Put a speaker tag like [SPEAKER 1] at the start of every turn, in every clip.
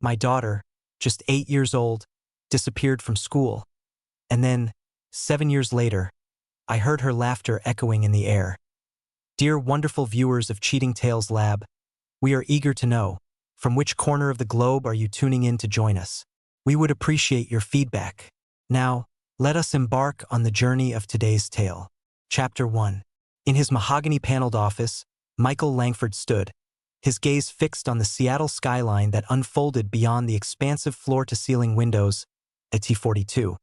[SPEAKER 1] My daughter, just 8 years old, disappeared from school. And then, 7 years later, I heard her laughter echoing in the air. Dear wonderful viewers of Cheating Tales Lab, we are eager to know, from which corner of the globe are you tuning in to join us? We would appreciate your feedback. Now, let us embark on the journey of today's tale. Chapter 1. In his mahogany-paneled office, Michael Langford stood, his gaze fixed on the Seattle skyline that unfolded beyond the expansive floor-to-ceiling windows at T42.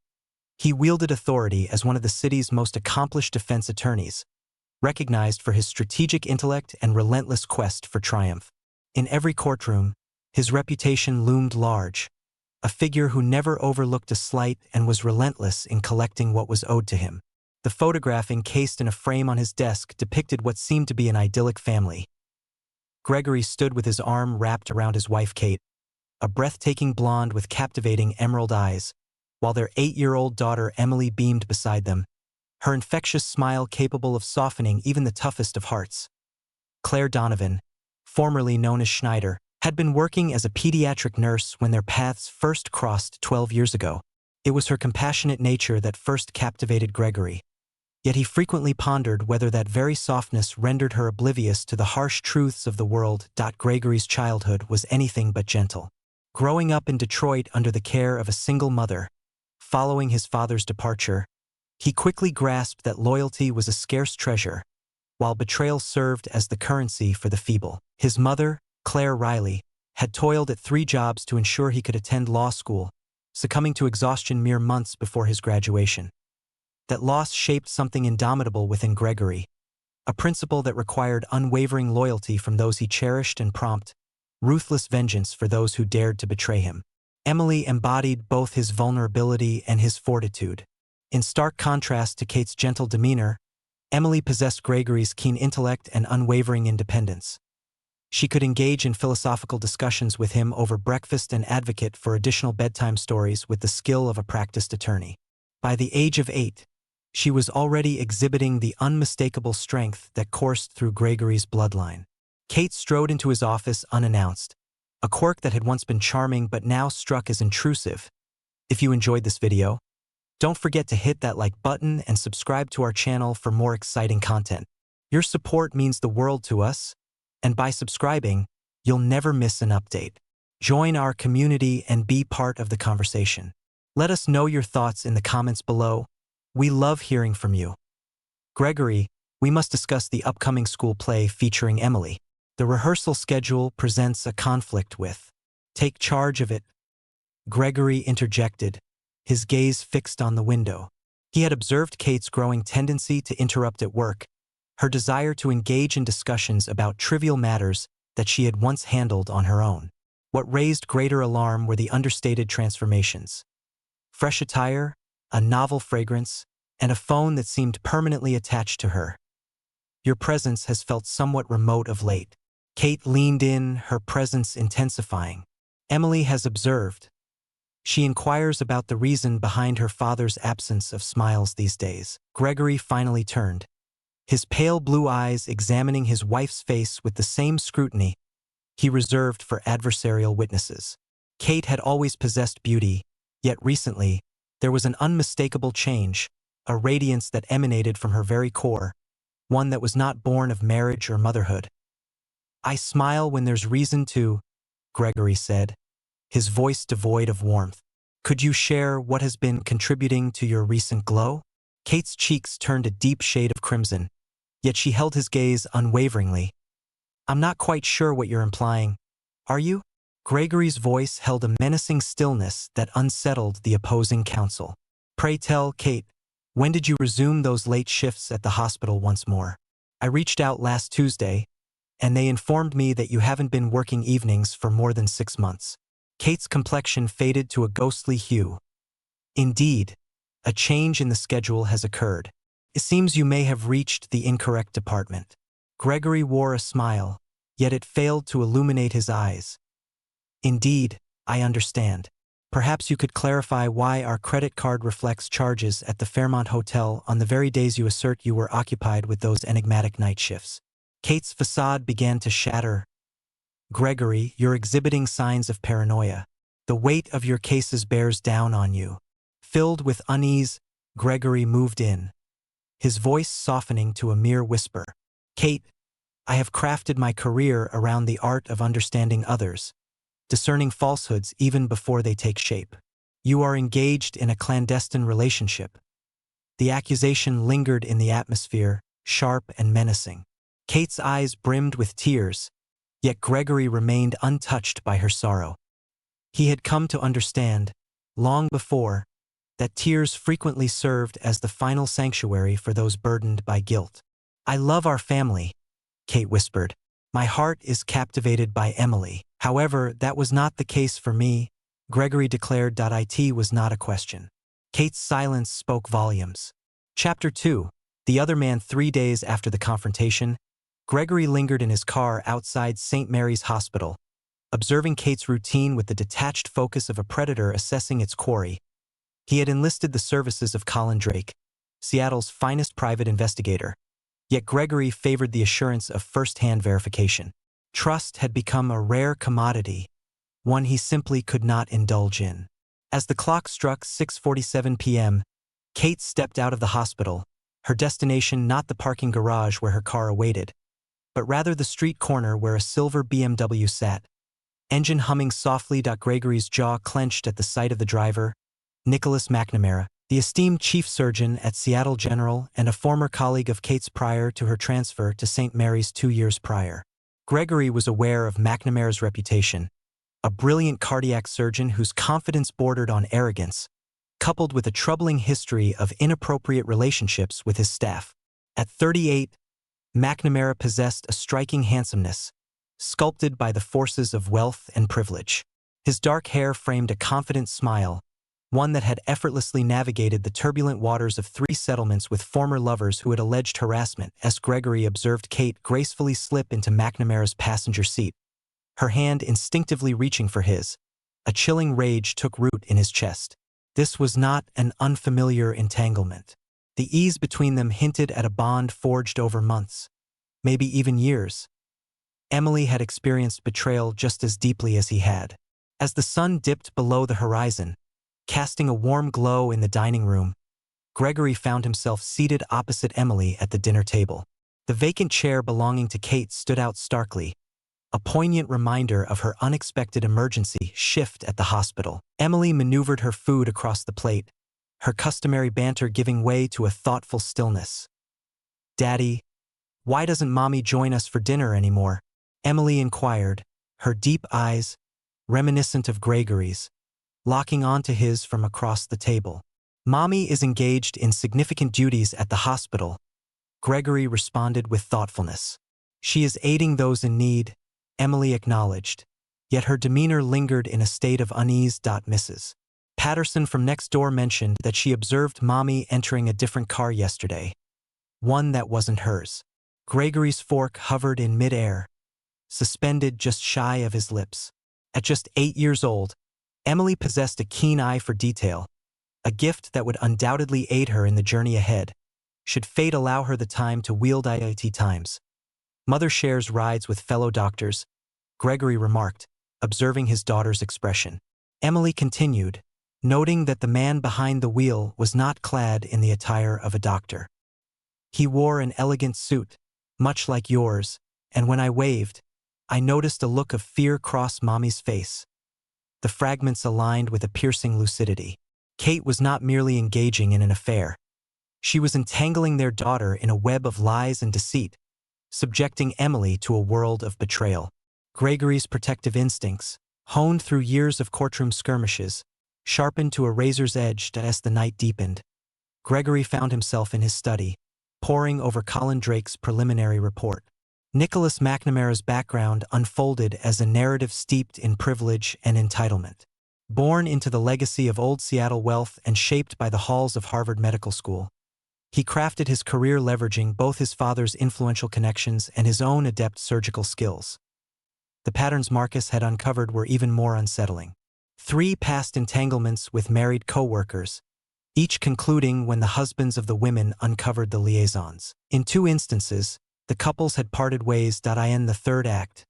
[SPEAKER 1] He wielded authority as one of the city's most accomplished defense attorneys, recognized for his strategic intellect and relentless quest for triumph. In every courtroom, his reputation loomed large, a figure who never overlooked a slight and was relentless in collecting what was owed to him. The photograph encased in a frame on his desk depicted what seemed to be an idyllic family. Gregory stood with his arm wrapped around his wife Kate, a breathtaking blonde with captivating emerald eyes, while their 8-year-old daughter Emily beamed beside them, her infectious smile capable of softening even the toughest of hearts. Claire Donovan, formerly known as Schneider, had been working as a pediatric nurse when their paths first crossed 12 years ago. It was her compassionate nature that first captivated Gregory. Yet he frequently pondered whether that very softness rendered her oblivious to the harsh truths of the world. Gregory's childhood was anything but gentle. Growing up in Detroit under the care of a single mother, following his father's departure, he quickly grasped that loyalty was a scarce treasure, while betrayal served as the currency for the feeble. His mother, Claire Riley, had toiled at 3 jobs to ensure he could attend law school, succumbing to exhaustion mere months before his graduation. That loss shaped something indomitable within Gregory, a principle that required unwavering loyalty from those he cherished and prompt, ruthless vengeance for those who dared to betray him. Emily embodied both his vulnerability and his fortitude. In stark contrast to Kate's gentle demeanor, Emily possessed Gregory's keen intellect and unwavering independence. She could engage in philosophical discussions with him over breakfast and advocate for additional bedtime stories with the skill of a practiced attorney. By the age of 8, she was already exhibiting the unmistakable strength that coursed through Gregory's bloodline. Kate strode into his office unannounced, a quirk that had once been charming but now struck as intrusive. If you enjoyed this video, don't forget to hit that like button and subscribe to our channel for more exciting content. Your support means the world to us, and by subscribing, you'll never miss an update. Join our community and be part of the conversation. Let us know your thoughts in the comments below. We love hearing from you. Gregory, we must discuss the upcoming school play featuring Emily. The rehearsal schedule presents a conflict with. Take charge of it. Gregory interjected, his gaze fixed on the window. He had observed Kate's growing tendency to interrupt at work, her desire to engage in discussions about trivial matters that she had once handled on her own. What raised greater alarm were the understated transformations. Fresh attire, a novel fragrance, and a phone that seemed permanently attached to her. Your presence has felt somewhat remote of late. Kate leaned in, her presence intensifying. Emily has observed. She inquires about the reason behind her father's absence of smiles these days. Gregory finally turned, his pale blue eyes examining his wife's face with the same scrutiny he reserved for adversarial witnesses. Kate had always possessed beauty, yet recently, there was an unmistakable change, a radiance that emanated from her very core, one that was not born of marriage or motherhood. I smile when there's reason to, Gregory said, his voice devoid of warmth. Could you share what has been contributing to your recent glow? Kate's cheeks turned a deep shade of crimson, yet she held his gaze unwaveringly. I'm not quite sure what you're implying. Are you? Gregory's voice held a menacing stillness that unsettled the opposing counsel. Pray tell, Kate, when did you resume those late shifts at the hospital once more? I reached out last Tuesday, and they informed me that you haven't been working evenings for more than 6 months. Kate's complexion faded to a ghostly hue. Indeed, a change in the schedule has occurred. It seems you may have reached the incorrect department. Gregory wore a smile, yet it failed to illuminate his eyes. Indeed, I understand. Perhaps you could clarify why our credit card reflects charges at the Fairmont Hotel on the very days you assert you were occupied with those enigmatic night shifts. Kate's facade began to shatter. Gregory, you're exhibiting signs of paranoia. The weight of your cases bears down on you. Filled with unease, Gregory moved in, his voice softening to a mere whisper. Kate, I have crafted my career around the art of understanding others, discerning falsehoods even before they take shape. You are engaged in a clandestine relationship. The accusation lingered in the atmosphere, sharp and menacing. Kate's eyes brimmed with tears, yet Gregory remained untouched by her sorrow. He had come to understand, long before, that tears frequently served as the final sanctuary for those burdened by guilt. I love our family, Kate whispered. My heart is captivated by Emily. However, that was not the case for me, Gregory declared. It was not a question. Kate's silence spoke volumes. Chapter 2. The other man. 3 days after the confrontation, Gregory lingered in his car outside St. Mary's Hospital, observing Kate's routine with the detached focus of a predator assessing its quarry. He had enlisted the services of Colin Drake, Seattle's finest private investigator, yet Gregory favored the assurance of first-hand verification. Trust had become a rare commodity, one he simply could not indulge in. As the clock struck 6:47 p.m., Kate stepped out of the hospital, her destination not the parking garage where her car awaited, but rather the street corner where a silver BMW sat, engine humming softly. Gregory's jaw clenched at the sight of the driver, Nicholas McNamara, the esteemed chief surgeon at Seattle General and a former colleague of Kate's prior to her transfer to St. Mary's 2 years prior. Gregory was aware of McNamara's reputation, a brilliant cardiac surgeon whose confidence bordered on arrogance, coupled with a troubling history of inappropriate relationships with his staff. At 38, McNamara possessed a striking handsomeness, sculpted by the forces of wealth and privilege. His dark hair framed a confident smile, one that had effortlessly navigated the turbulent waters of 3 settlements with former lovers who had alleged harassment. As Gregory observed Kate gracefully slip into McNamara's passenger seat, her hand instinctively reaching for his, a chilling rage took root in his chest. This was not an unfamiliar entanglement. The ease between them hinted at a bond forged over months, maybe even years. Emily had experienced betrayal just as deeply as he had. As the sun dipped below the horizon, casting a warm glow in the dining room, Gregory found himself seated opposite Emily at the dinner table. The vacant chair belonging to Kate stood out starkly, a poignant reminder of her unexpected emergency shift at the hospital. Emily maneuvered her food across the plate, her customary banter giving way to a thoughtful stillness. "Daddy, why doesn't Mommy join us for dinner anymore?" Emily inquired, her deep eyes, reminiscent of Gregory's, locking onto his from across the table. "Mommy is engaged in significant duties at the hospital," Gregory responded with thoughtfulness. "She is aiding those in need," Emily acknowledged, yet her demeanor lingered in a state of unease. Mrs. Patterson from next door mentioned that she observed Mommy entering a different car yesterday, one that wasn't hers. Gregory's fork hovered in midair, suspended just shy of his lips. At just 8 years old, Emily possessed a keen eye for detail, a gift that would undoubtedly aid her in the journey ahead, should fate allow her the time to wield it. Times. Mother shares rides with fellow doctors, Gregory remarked, observing his daughter's expression. Emily continued, noting that the man behind the wheel was not clad in the attire of a doctor. He wore an elegant suit, much like yours, and when I waved, I noticed a look of fear cross Mommy's face. The fragments aligned with a piercing lucidity. Kate was not merely engaging in an affair. She was entangling their daughter in a web of lies and deceit, subjecting Emily to a world of betrayal. Gregory's protective instincts, honed through years of courtroom skirmishes, sharpened to a razor's edge as the night deepened. Gregory found himself in his study, poring over Colin Drake's preliminary report. Nicholas McNamara's background unfolded as a narrative steeped in privilege and entitlement. Born into the legacy of old Seattle wealth and shaped by the halls of Harvard Medical School, he crafted his career leveraging both his father's influential connections and his own adept surgical skills. The patterns Marcus had uncovered were even more unsettling. 3 past entanglements with married co-workers, each concluding when the husbands of the women uncovered the liaisons. In 2 instances, the couples had parted ways. In the third act,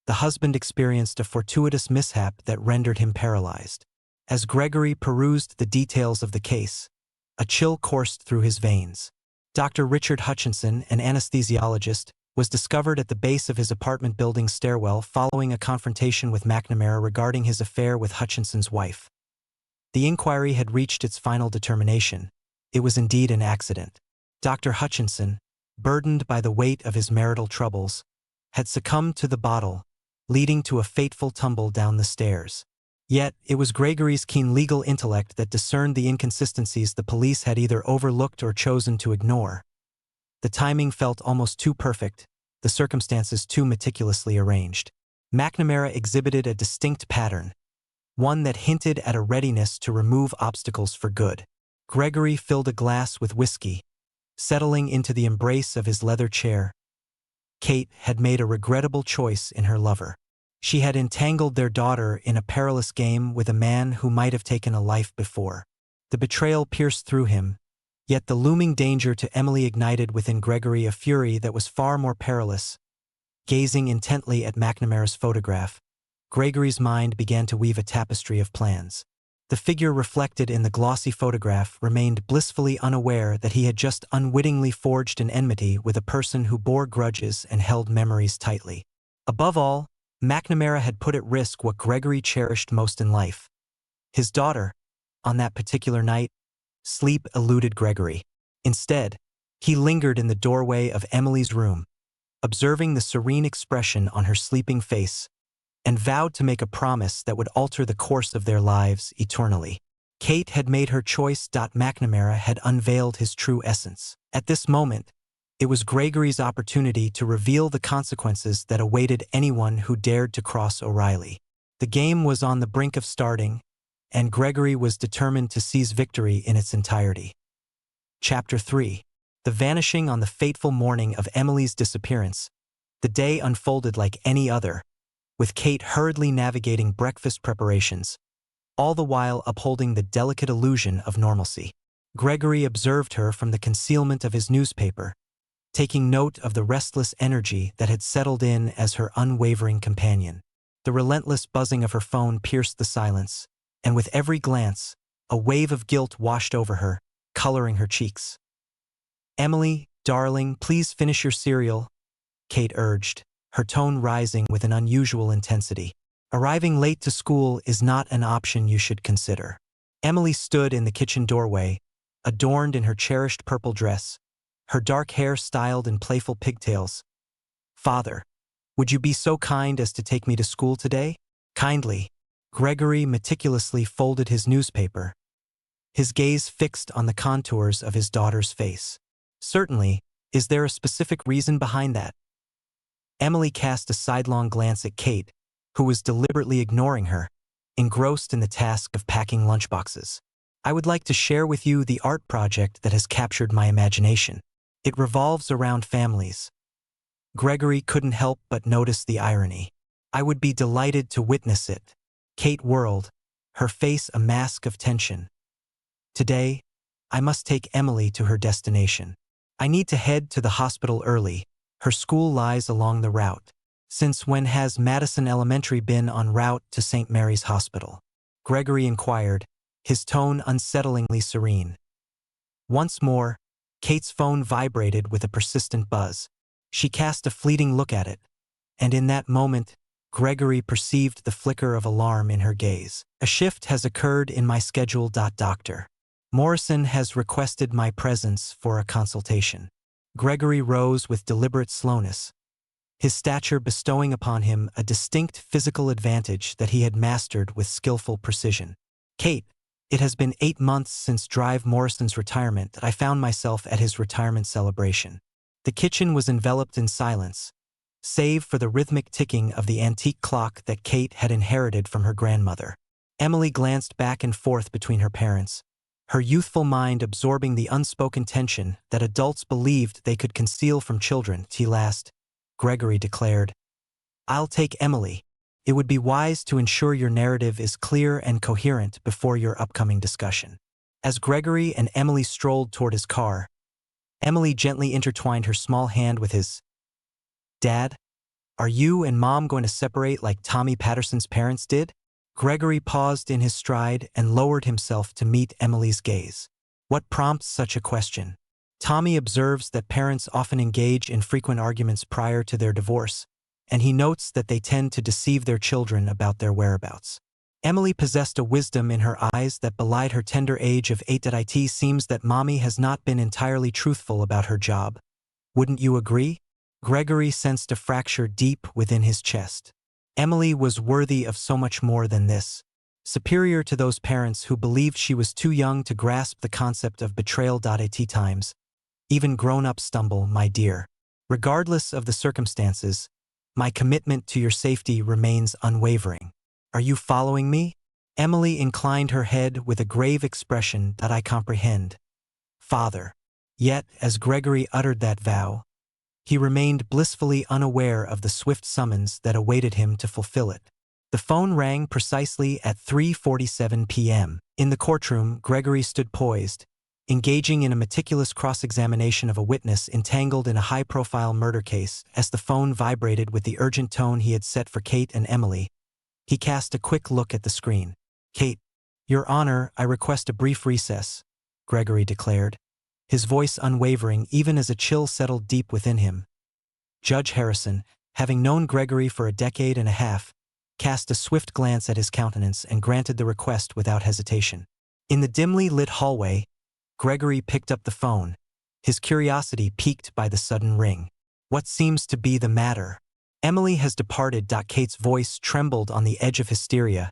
[SPEAKER 1] the husband experienced a fortuitous mishap that rendered him paralyzed. As Gregory perused the details of the case, a chill coursed through his veins. Dr. Richard Hutchinson, an anesthesiologist, was discovered at the base of his apartment building's stairwell following a confrontation with McNamara regarding his affair with Hutchinson's wife. The inquiry had reached its final determination. It was indeed an accident. Dr. Hutchinson, burdened by the weight of his marital troubles, had succumbed to the bottle, leading to a fateful tumble down the stairs. Yet, it was Gregory's keen legal intellect that discerned the inconsistencies the police had either overlooked or chosen to ignore. The timing felt almost too perfect, the circumstances too meticulously arranged. McNamara exhibited a distinct pattern, one that hinted at a readiness to remove obstacles for good. Gregory filled a glass with whiskey, settling into the embrace of his leather chair. Kate had made a regrettable choice in her lover. She had entangled their daughter in a perilous game with a man who might have taken a life before. The betrayal pierced through him, yet the looming danger to Emily ignited within Gregory a fury that was far more perilous. Gazing intently at McNamara's photograph, Gregory's mind began to weave a tapestry of plans. The figure reflected in the glossy photograph remained blissfully unaware that he had just unwittingly forged an enmity with a person who bore grudges and held memories tightly. Above all, McNamara had put at risk what Gregory cherished most in life. His daughter. On that particular night, sleep eluded Gregory. Instead, he lingered in the doorway of Emily's room, observing the serene expression on her sleeping face, and vowed to make a promise that would alter the course of their lives eternally. Kate had made her choice. McNamara had unveiled his true essence. At this moment, it was Gregory's opportunity to reveal the consequences that awaited anyone who dared to cross O'Reilly. The game was on the brink of starting, and Gregory was determined to seize victory in its entirety. Chapter 3. The vanishing on the fateful morning of Emily's disappearance. The day unfolded like any other, with Kate hurriedly navigating breakfast preparations, all the while upholding the delicate illusion of normalcy. Gregory observed her from the concealment of his newspaper, taking note of the restless energy that had settled in as her unwavering companion. The relentless buzzing of her phone pierced the silence, and with every glance, a wave of guilt washed over her, coloring her cheeks. "Emily, darling, please finish your cereal," Kate urged, her tone rising with an unusual intensity. "Arriving late to school is not an option you should consider." Emily stood in the kitchen doorway, adorned in her cherished purple dress, her dark hair styled in playful pigtails. "Father, would you be so kind as to take me to school today?" "Kindly." Gregory meticulously folded his newspaper, his gaze fixed on the contours of his daughter's face. "Certainly. Is there a specific reason behind that?" Emily cast a sidelong glance at Kate, who was deliberately ignoring her, engrossed in the task of packing lunchboxes. "I would like to share with you the art project that has captured my imagination. It revolves around families." Gregory couldn't help but notice the irony. "I would be delighted to witness it." Kate whirled, her face a mask of tension. "Today, I must take Emily to her destination. I need to head to the hospital early. Her school lies along the route." "Since when has Madison Elementary been en route to St. Mary's Hospital?" Gregory inquired, his tone unsettlingly serene. Once more, Kate's phone vibrated with a persistent buzz. She cast a fleeting look at it, and in that moment, Gregory perceived the flicker of alarm in her gaze. "A shift has occurred in my schedule. Dr. Morrison has requested my presence for a consultation." Gregory rose with deliberate slowness, his stature bestowing upon him a distinct physical advantage that he had mastered with skillful precision. "Kate, it has been 8 months since Drive Morrison's retirement that I found myself at his retirement celebration." The kitchen was enveloped in silence, save for the rhythmic ticking of the antique clock that Kate had inherited from her grandmother. Emily glanced back and forth between her parents, her youthful mind absorbing the unspoken tension that adults believed they could conceal from children. "Last," Gregory declared, "I'll take Emily. It would be wise to ensure your narrative is clear and coherent before your upcoming discussion." As Gregory and Emily strolled toward his car, Emily gently intertwined her small hand with his. "Dad, Are you and Mom going to separate like Tommy Patterson's parents did? Gregory paused in his stride and lowered himself to meet Emily's gaze. What prompts such a question? Tommy observes that parents often engage in frequent arguments prior to their divorce, and he notes that they tend to deceive their children about their whereabouts. Emily possessed a wisdom in her eyes that belied her tender age of 8. It seems that Mommy has not been entirely truthful about her job. Wouldn't you agree? Gregory sensed a fracture deep within his chest. Emily was worthy of so much more than this, superior to those parents who believed she was too young to grasp the concept of betrayal. At times, even grown-ups stumble, my dear. Regardless of the circumstances, my commitment to your safety remains unwavering. Are you following me? Emily inclined her head with a grave expression that I comprehend. Father. Yet, as Gregory uttered that vow, he remained blissfully unaware of the swift summons that awaited him to fulfill it. The phone rang precisely at 3:47 p.m. In the courtroom, Gregory stood poised, engaging in a meticulous cross-examination of a witness entangled in a high-profile murder case. As the phone vibrated with the urgent tone he had set for Kate and Emily, he cast a quick look at the screen. Kate, Your Honor, I request a brief recess, Gregory declared, his voice unwavering even as a chill settled deep within him. Judge Harrison, having known Gregory for a decade and a half, cast a swift glance at his countenance and granted the request without hesitation. In the dimly lit hallway, Gregory picked up the phone, his curiosity piqued by the sudden ring. What seems to be the matter? Emily has departed. Kate's voice trembled on the edge of hysteria,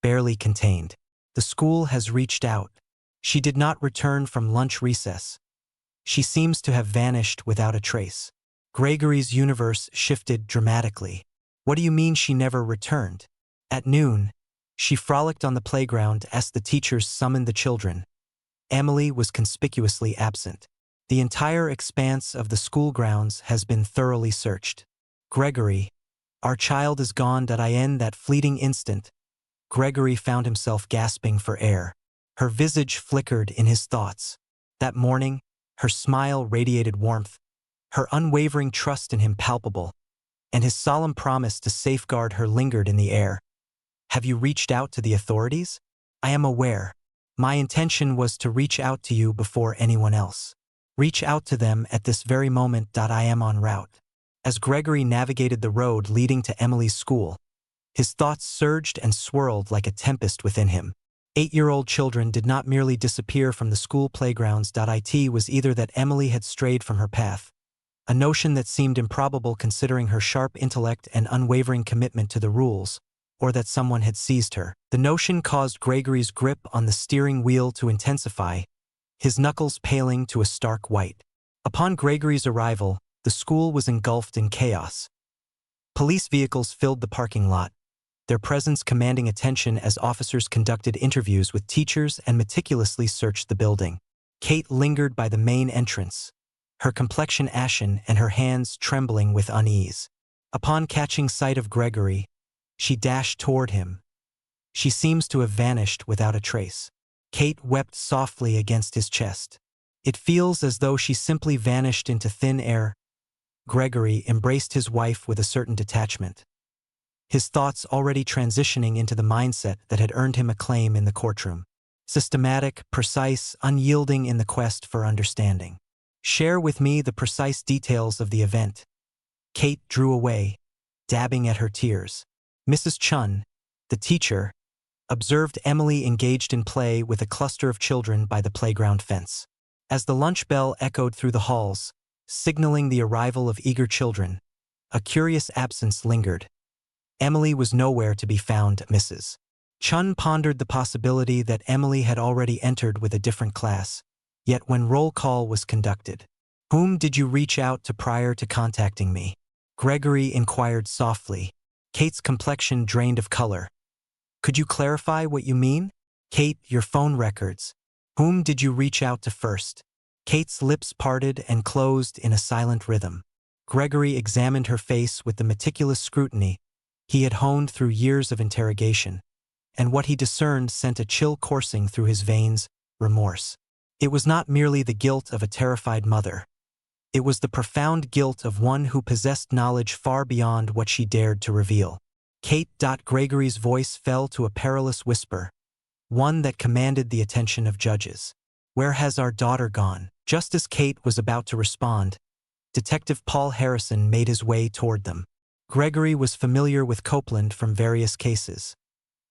[SPEAKER 1] barely contained. The school has reached out. She did not return from lunch recess. She seems to have vanished without a trace. Gregory's universe shifted dramatically. What do you mean she never returned? At noon, she frolicked on the playground as the teachers summoned the children. Emily was conspicuously absent. The entire expanse of the school grounds has been thoroughly searched. Gregory, our child is gone. In that fleeting instant, Gregory found himself gasping for air. Her visage flickered in his thoughts. That morning, her smile radiated warmth, her unwavering trust in him palpable, and his solemn promise to safeguard her lingered in the air. Have you reached out to the authorities? I am aware. My intention was to reach out to you before anyone else. Reach out to them at this very moment. I am en route. As Gregory navigated the road leading to Emily's school, his thoughts surged and swirled like a tempest within him. 8-year-old children did not merely disappear from the school playgrounds. It was either that Emily had strayed from her path, a notion that seemed improbable considering her sharp intellect and unwavering commitment to the rules, or that someone had seized her. The notion caused Gregory's grip on the steering wheel to intensify, his knuckles paling to a stark white. Upon Gregory's arrival, the school was engulfed in chaos. Police vehicles filled the parking lot, their presence commanding attention as officers conducted interviews with teachers and meticulously searched the building. Kate lingered by the main entrance, her complexion ashen and her hands trembling with unease. Upon catching sight of Gregory, she dashed toward him. She seems to have vanished without a trace. Kate wept softly against his chest. It feels as though she simply vanished into thin air. Gregory embraced his wife with a certain detachment, his thoughts already transitioning into the mindset that had earned him acclaim in the courtroom. Systematic, precise, unyielding in the quest for understanding. Share with me the precise details of the event. Kate drew away, dabbing at her tears. Mrs. Chun, the teacher, observed Emily engaged in play with a cluster of children by the playground fence. As the lunch bell echoed through the halls, signaling the arrival of eager children, a curious absence lingered. Emily was nowhere to be found. Mrs. Chun pondered the possibility that Emily had already entered with a different class, yet when roll call was conducted. Whom did you reach out to prior to contacting me? Gregory inquired softly. Kate's complexion drained of color. Could you clarify what you mean? Kate, your phone records. Whom did you reach out to first? Kate's lips parted and closed in a silent rhythm. Gregory examined her face with the meticulous scrutiny he had honed through years of interrogation, and what he discerned sent a chill coursing through his veins, remorse. It was not merely the guilt of a terrified mother. It was the profound guilt of one who possessed knowledge far beyond what she dared to reveal. Kate. Gregory's voice fell to a perilous whisper, one that commanded the attention of judges. "Where has our daughter gone?" Just as Kate was about to respond, Detective Paul Harrison made his way toward them. Gregory was familiar with Copeland from various cases.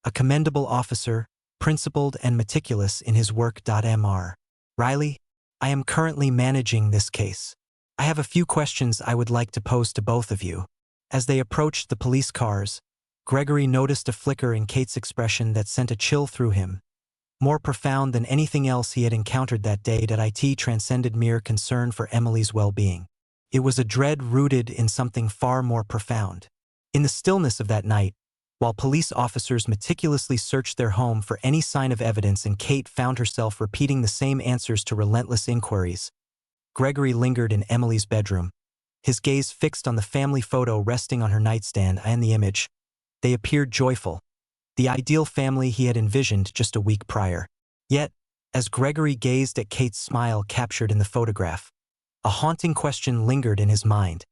[SPEAKER 1] A commendable officer, principled and meticulous in his work. Mr. Riley, I am currently managing this case. I have a few questions I would like to pose to both of you. As they approached the police cars, Gregory noticed a flicker in Kate's expression that sent a chill through him. More profound than anything else he had encountered that day, it transcended mere concern for Emily's well-being. It was a dread rooted in something far more profound. In the stillness of that night, while police officers meticulously searched their home for any sign of evidence and Kate found herself repeating the same answers to relentless inquiries, Gregory lingered in Emily's bedroom, his gaze fixed on the family photo resting on her nightstand and the image. They appeared joyful, the ideal family he had envisioned just a week prior. Yet, as Gregory gazed at Kate's smile captured in the photograph, a haunting question lingered in his mind.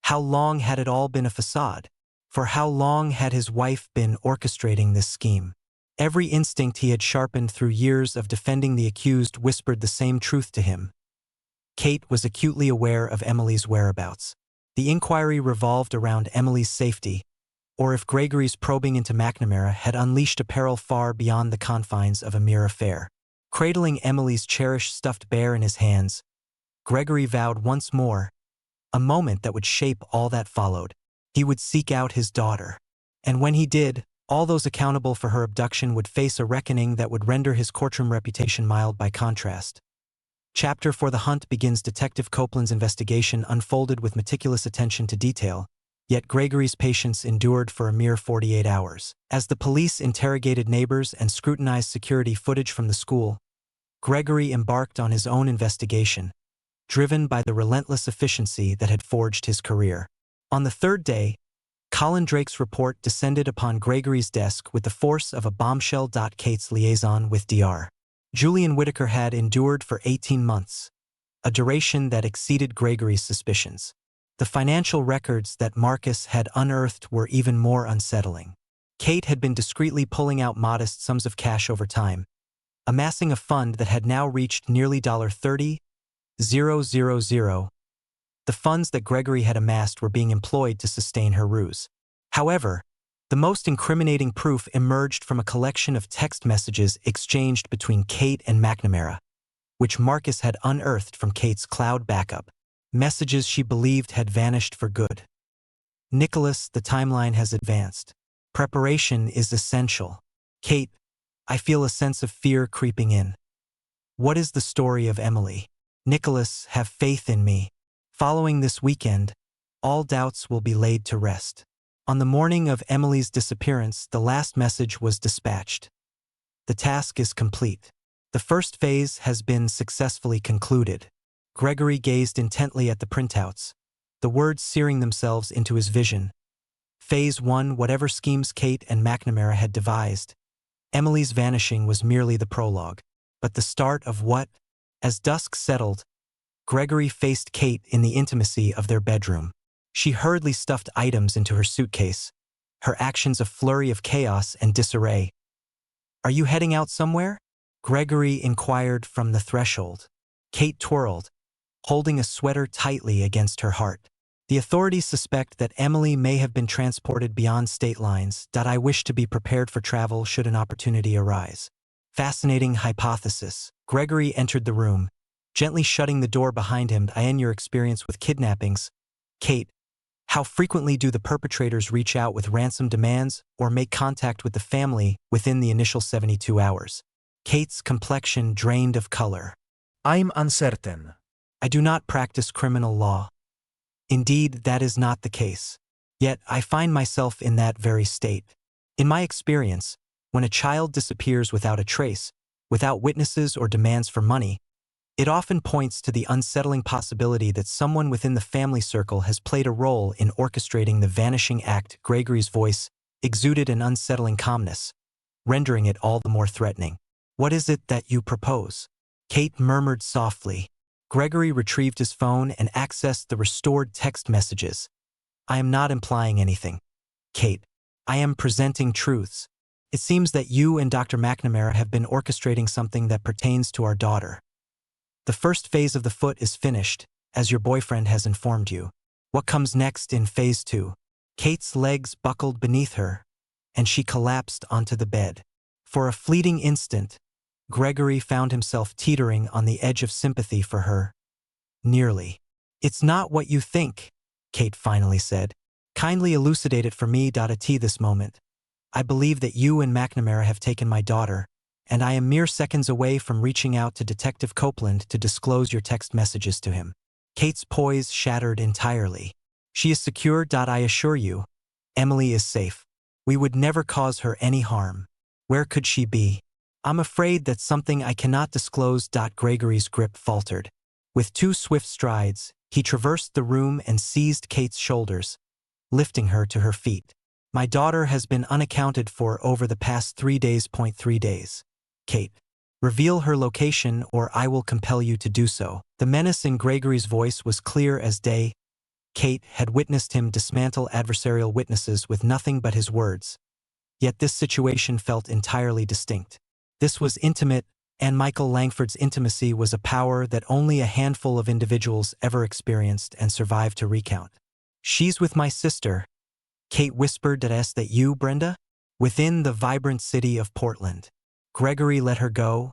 [SPEAKER 1] How long had it all been a facade? For how long had his wife been orchestrating this scheme? Every instinct he had sharpened through years of defending the accused whispered the same truth to him. Kate was acutely aware of Emily's whereabouts. The inquiry revolved around Emily's safety, or if Gregory's probing into McNamara had unleashed a peril far beyond the confines of a mere affair. Cradling Emily's cherished stuffed bear in his hands, Gregory vowed once more, a moment that would shape all that followed. He would seek out his daughter. And when he did, all those accountable for her abduction would face a reckoning that would render his courtroom reputation mild by contrast. Chapter 4. The hunt begins. Detective Copeland's investigation unfolded with meticulous attention to detail, yet Gregory's patience endured for a mere 48 hours. As the police interrogated neighbors and scrutinized security footage from the school, Gregory embarked on his own investigation, driven by the relentless efficiency that had forged his career. On the third day, Colin Drake's report descended upon Gregory's desk with the force of a bombshell. Kate's liaison with Dr. Julian Whitaker had endured for 18 months, a duration that exceeded Gregory's suspicions. The financial records that Marcus had unearthed were even more unsettling. Kate had been discreetly pulling out modest sums of cash over time, amassing a fund that had now reached nearly $30,000. The funds that Gregory had amassed were being employed to sustain her ruse. However, the most incriminating proof emerged from a collection of text messages exchanged between Kate and McNamara, which Marcus had unearthed from Kate's cloud backup. Messages she believed had vanished for good. "Nicholas, the timeline has advanced. Preparation is essential. Kate, I feel a sense of fear creeping in. What is the story of Emily? Nicholas, have faith in me. Following this weekend, all doubts will be laid to rest." On the morning of Emily's disappearance, the last message was dispatched. "The task is complete. The first phase has been successfully concluded." Gregory gazed intently at the printouts, the words searing themselves into his vision. Phase 1. Whatever schemes Kate and McNamara had devised, Emily's vanishing was merely the prologue. But the start of what? As dusk settled, Gregory faced Kate in the intimacy of their bedroom. She hurriedly stuffed items into her suitcase, her actions a flurry of chaos and disarray. "Are you heading out somewhere?" Gregory inquired from the threshold. Kate twirled, holding a sweater tightly against her heart. "The authorities suspect that Emily may have been transported beyond state lines. I wish to be prepared for travel should an opportunity arise." Fascinating hypothesis. Gregory entered the room, gently shutting the door behind him. "In your experience with kidnappings, Kate, how frequently do the perpetrators reach out with ransom demands or make contact with the family within the initial 72 hours? Kate's complexion drained of color.
[SPEAKER 2] "I'm uncertain."
[SPEAKER 1] "I do not practice criminal law. Indeed, that is not the case. Yet I find myself in that very state. In my experience, when a child disappears without a trace, without witnesses or demands for money, it often points to the unsettling possibility that someone within the family circle has played a role in orchestrating the vanishing act." Gregory's voice exuded an unsettling calmness, rendering it all the more threatening. "What is it that you propose?" Kate murmured softly, Gregory retrieved his phone and accessed the restored text messages. I am not implying anything, Kate. I am presenting truths. It seems that you and Dr. McNamara have been orchestrating something that pertains to our daughter. The first phase of the foot is finished, as your boyfriend has informed you. What comes next in phase 2? Kate's legs buckled beneath her, and she collapsed onto the bed. For a fleeting instant, Gregory found himself teetering on the edge of sympathy for her. Nearly. It's not what you think, Kate finally said. Kindly elucidate it for me. At this moment, I believe that you and McNamara have taken my daughter, and I am mere seconds away from reaching out to Detective Copeland to disclose your text messages to him. Kate's poise shattered entirely. She is secure. I assure you, Emily is safe. We would never cause her any harm. Where could she be? I'm afraid that's something I cannot disclose. Gregory's grip faltered. With 2 swift strides, he traversed the room and seized Kate's shoulders, lifting her to her feet. My daughter has been unaccounted for over the past 3 days. 3 days. Kate, reveal her location or I will compel you to do so. The menace in Gregory's voice was clear as day. Kate had witnessed him dismantle adversarial witnesses with nothing but his words. Yet this situation felt entirely distinct. This was intimate, and Michael Langford's intimacy was a power that only a handful of individuals ever experienced and survived to recount. She's with my sister, Kate whispered. That you, Brenda? Within the vibrant city of Portland. Gregory let her go,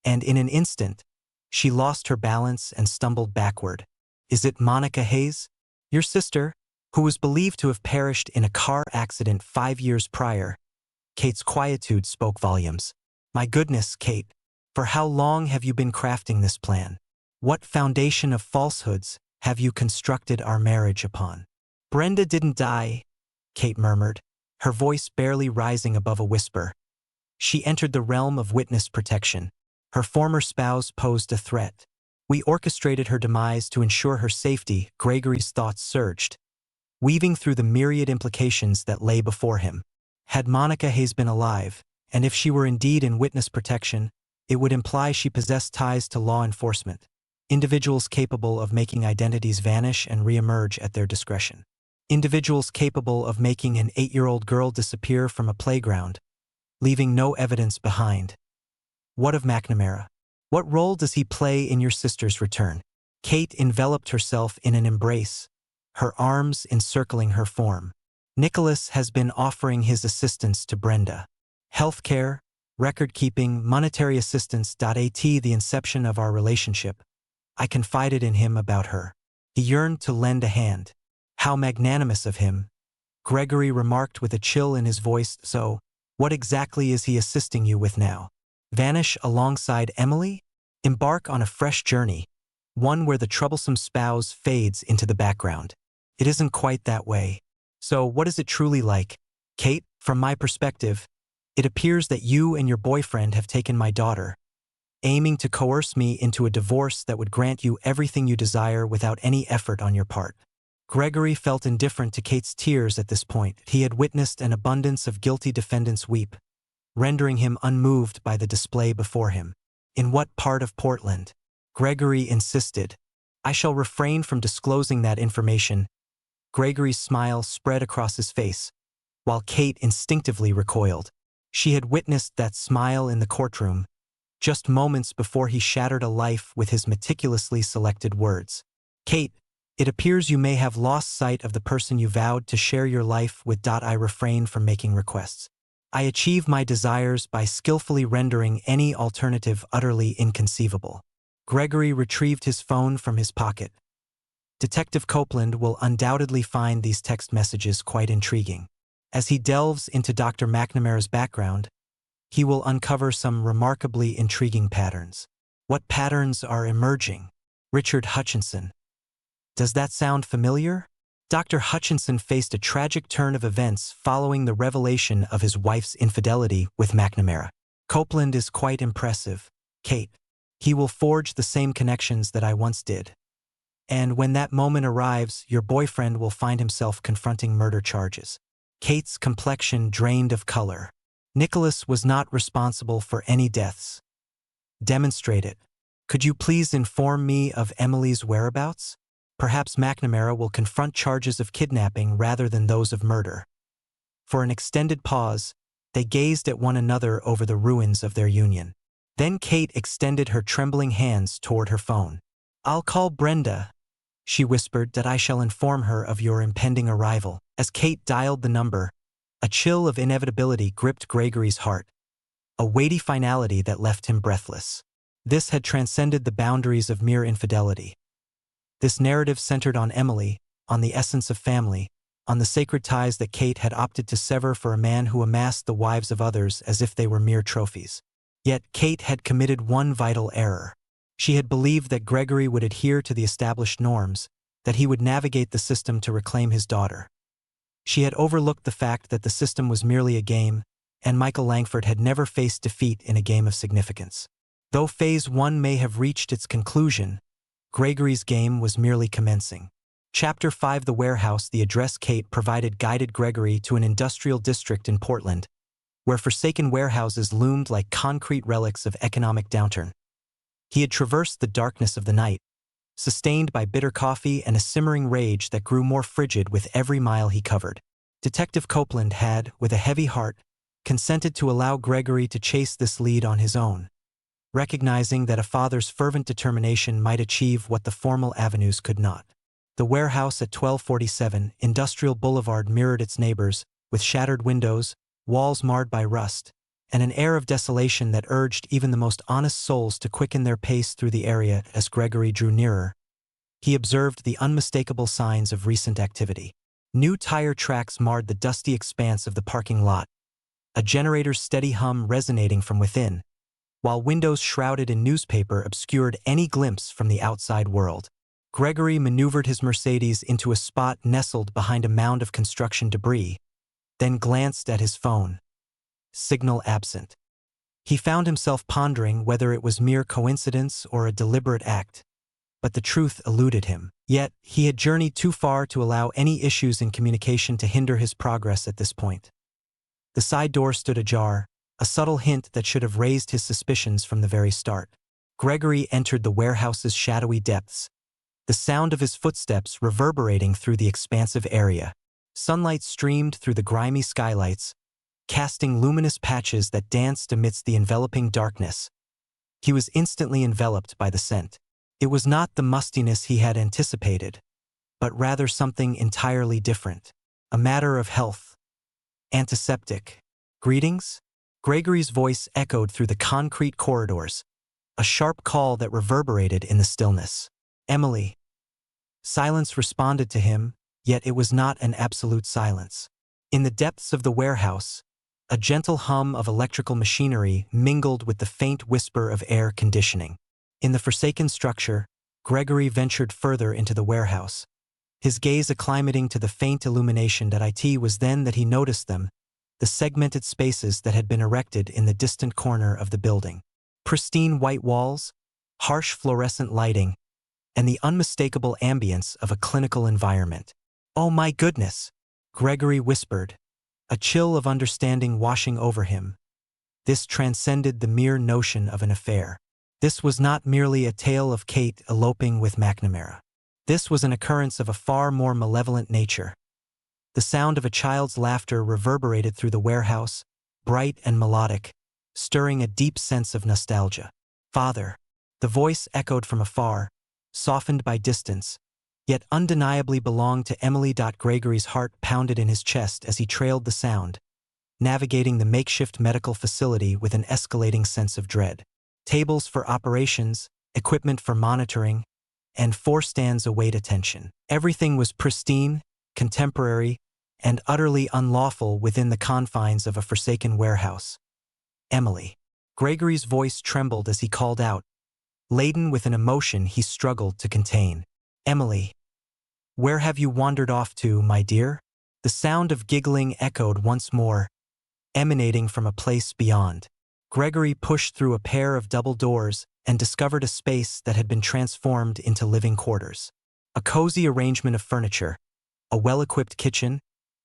[SPEAKER 1] and in an instant, she lost her balance and stumbled backward. Is it Monica Hayes? Your sister, who was believed to have perished in a car accident 5 years prior? Kate's quietude spoke volumes. My goodness, Kate, for how long have you been crafting this plan? What foundation of falsehoods have you constructed our marriage upon? Brenda didn't die, Kate murmured, her voice barely rising above a whisper. She entered the realm of witness protection. Her former spouse posed a threat. We orchestrated her demise to ensure her safety. Gregory's thoughts surged, weaving through the myriad implications that lay before him. Had Monica Hayes been alive, and if she were indeed in witness protection, it would imply she possessed ties to law enforcement, individuals capable of making identities vanish and reemerge at their discretion. Individuals capable of making an 8-year-old girl disappear from a playground, leaving no evidence behind. What of McNamara? What role does he play in your sister's return? Kate enveloped herself in an embrace, her arms encircling her form. Nicholas has been offering his assistance to Brenda. Healthcare, record-keeping, monetary assistance. At the inception of our relationship, I confided in him about her. He yearned to lend a hand. How magnanimous of him, Gregory remarked with a chill in his voice. So, what exactly is he assisting you with now? Vanish alongside Emily? Embark on a fresh journey, one where the troublesome spouse fades into the background. It isn't quite that way. So what is it truly like? Kate, from my perspective, it appears that you and your boyfriend have taken my daughter, aiming to coerce me into a divorce that would grant you everything you desire without any effort on your part. Gregory felt indifferent to Kate's tears at this point. He had witnessed an abundance of guilty defendants weep, rendering him unmoved by the display before him. In what part of Portland? Gregory insisted. I shall refrain from disclosing that information. Gregory's smile spread across his face, while Kate instinctively recoiled. She had witnessed that smile in the courtroom, just moments before he shattered a life with his meticulously selected words. Kate, it appears you may have lost sight of the person you vowed to share your life with. I refrain from making requests. I achieve my desires by skillfully rendering any alternative utterly inconceivable. Gregory retrieved his phone from his pocket. Detective Copeland will undoubtedly find these text messages quite intriguing. As he delves into Dr. McNamara's background, he will uncover some remarkably intriguing patterns. What patterns are emerging? Richard Hutchinson. Does that sound familiar? Dr. Hutchinson faced a tragic turn of events following the revelation of his wife's infidelity with McNamara. Copeland is quite impressive, Kate. He will forge the same connections that I once did. And when that moment arrives, your boyfriend will find himself confronting murder charges. Kate's complexion drained of color. Nicholas was not responsible for any deaths. Demonstrate it. Could you please inform me of Emily's whereabouts? Perhaps McNamara will confront charges of kidnapping rather than those of murder. For an extended pause, they gazed at one another over the ruins of their union. Then Kate extended her trembling hands toward her phone. "I'll call Brenda," she whispered, "that I shall inform her of your impending arrival." As Kate dialed the number, a chill of inevitability gripped Gregory's heart, a weighty finality that left him breathless. This had transcended the boundaries of mere infidelity. This narrative centered on Emily, on the essence of family, on the sacred ties that Kate had opted to sever for a man who amassed the wives of others as if they were mere trophies. Yet Kate had committed one vital error. She had believed that Gregory would adhere to the established norms, that he would navigate the system to reclaim his daughter. She had overlooked the fact that the system was merely a game, and Michael Langford had never faced defeat in a game of significance. Though Phase 1 may have reached its conclusion, Gregory's game was merely commencing. Chapter 5: The Warehouse. The address Kate provided guided Gregory to an industrial district in Portland, where forsaken warehouses loomed like concrete relics of economic downturn. He had traversed the darkness of the night, sustained by bitter coffee and a simmering rage that grew more frigid with every mile he covered. Detective Copeland had, with a heavy heart, consented to allow Gregory to chase this lead on his own, recognizing that a father's fervent determination might achieve what the formal avenues could not. The warehouse at 1247 Industrial Boulevard mirrored its neighbors, with shattered windows, walls marred by rust, and an air of desolation that urged even the most honest souls to quicken their pace through the area. As Gregory drew nearer, he observed the unmistakable signs of recent activity. New tire tracks marred the dusty expanse of the parking lot, a generator's steady hum resonating from within, while windows shrouded in newspaper obscured any glimpse from the outside world. Gregory maneuvered his Mercedes into a spot nestled behind a mound of construction debris, then glanced at his phone. Signal absent. He found himself pondering whether it was mere coincidence or a deliberate act, but the truth eluded him. Yet, he had journeyed too far to allow any issues in communication to hinder his progress at this point. The side door stood ajar, a subtle hint that should have raised his suspicions from the very start. Gregory entered the warehouse's shadowy depths, the sound of his footsteps reverberating through the expansive area. Sunlight streamed through the grimy skylights, casting luminous patches that danced amidst the enveloping darkness. He was instantly enveloped by the scent. It was not the mustiness he had anticipated, but rather something entirely different. A matter of health. Antiseptic. "Greetings?" Gregory's voice echoed through the concrete corridors, a sharp call that reverberated in the stillness. "Emily." Silence responded to him, yet it was not an absolute silence. In the depths of the warehouse, a gentle hum of electrical machinery mingled with the faint whisper of air conditioning. In the forsaken structure, Gregory ventured further into the warehouse, his gaze acclimating to the faint illumination that he noticed them, the segmented spaces that had been erected in the distant corner of the building. Pristine white walls, harsh fluorescent lighting, and the unmistakable ambience of a clinical environment. "Oh my goodness," Gregory whispered, a chill of understanding washing over him. This transcended the mere notion of an affair. This was not merely a tale of Kate eloping with McNamara. This was an occurrence of a far more malevolent nature. The sound of a child's laughter reverberated through the warehouse, bright and melodic, stirring a deep sense of nostalgia. "Father." The voice echoed from afar, softened by distance, yet undeniably belonged to Emily. Gregory's heart pounded in his chest as he trailed the sound, navigating the makeshift medical facility with an escalating sense of dread. Tables for operations, equipment for monitoring, and 4 stands await attention. Everything was pristine, contemporary, and utterly unlawful within the confines of a forsaken warehouse. "Emily." Gregory's voice trembled as he called out, laden with an emotion he struggled to contain. "Emily. Where have you wandered off to, my dear?" The sound of giggling echoed once more, emanating from a place beyond. Gregory pushed through a pair of double doors and discovered a space that had been transformed into living quarters. A cozy arrangement of furniture, a well-equipped kitchen,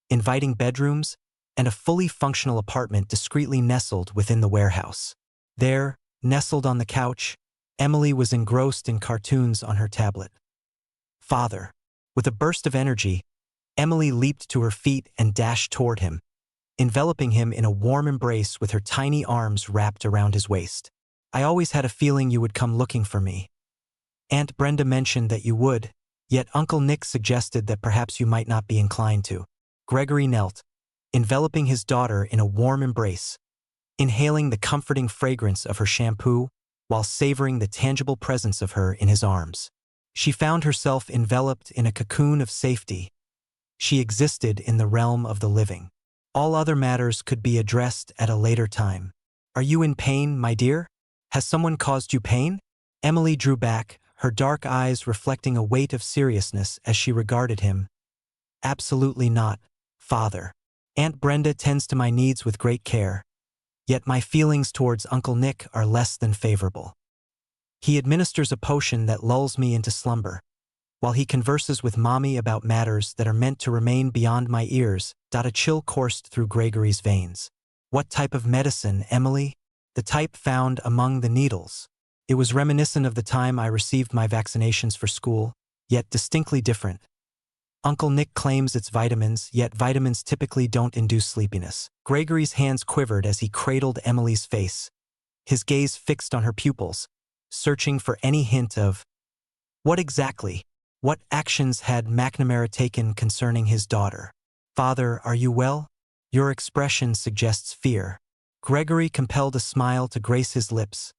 [SPEAKER 1] inviting bedrooms, and a fully functional apartment discreetly nestled within the warehouse. There, nestled on the couch, Emily was engrossed in cartoons on her tablet. Father. With a burst of energy, Emily leaped to her feet and dashed toward him, enveloping him in a warm embrace with her tiny arms wrapped around his waist. I always had a feeling you would come looking for me. Aunt Brenda mentioned that you would, yet Uncle Nick suggested that perhaps you might not be inclined to. Gregory knelt, enveloping his daughter in a warm embrace, inhaling the comforting fragrance of her shampoo while savoring the tangible presence of her in his arms. She found herself enveloped in a cocoon of safety. She existed in the realm of the living. All other matters could be addressed at a later time. Are you in pain, my dear? Has someone caused you pain? Emily drew back, her dark eyes reflecting a weight of seriousness as she regarded him. Absolutely not, Father. Aunt Brenda tends to my needs with great care, yet my feelings towards Uncle Nick are less than favorable. He administers a potion that lulls me into slumber, while he converses with Mommy about matters that are meant to remain beyond my ears. A chill coursed through Gregory's veins. What type of medicine, Emily? The type found among the needles. It was reminiscent of the time I received my vaccinations for school, yet distinctly different. Uncle Nick claims it's vitamins, yet vitamins typically don't induce sleepiness. Gregory's hands quivered as he cradled Emily's face, his gaze fixed on her pupils, searching for any hint of what exactly, what actions had McNamara taken concerning his daughter. Father, are you well? Your expression suggests fear. Gregory compelled a smile to grace his lips.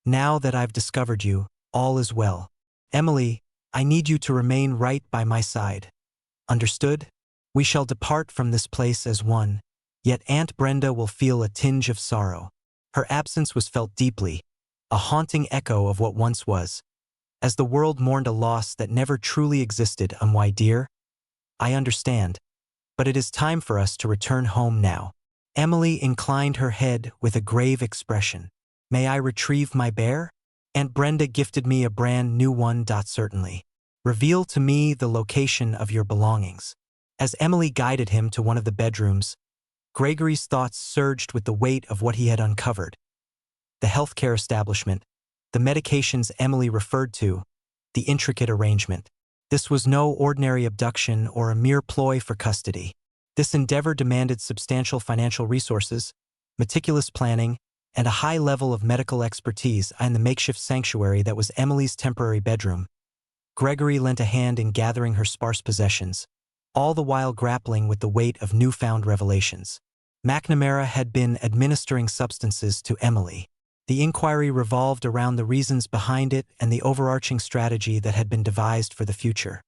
[SPEAKER 1] Now that I've discovered you, all is well. Emily, I need you to remain right by my side. Understood? We shall depart from this place as one, yet Aunt Brenda will feel a tinge of sorrow. Her absence was felt deeply, a haunting echo of what once was, as the world mourned a loss that never truly existed. My dear, I understand, but it is time for us to return home now. Emily inclined her head with a grave expression. May I retrieve my bear? Aunt Brenda gifted me a brand new one. Certainly. Reveal to me the location of your belongings. As Emily guided him to one of the bedrooms, Gregory's thoughts surged with the weight of what he had uncovered. The healthcare establishment, the medications Emily referred to, the intricate arrangement. This was no ordinary abduction or a mere ploy for custody. This endeavor demanded substantial financial resources, meticulous planning, and a high level of medical expertise. In the makeshift sanctuary that was Emily's temporary bedroom, Gregory lent a hand in gathering her sparse possessions, all the while grappling with the weight of newfound revelations. McNamara had been administering substances to Emily. The inquiry revolved around the reasons behind it and the overarching strategy that had been devised for the future.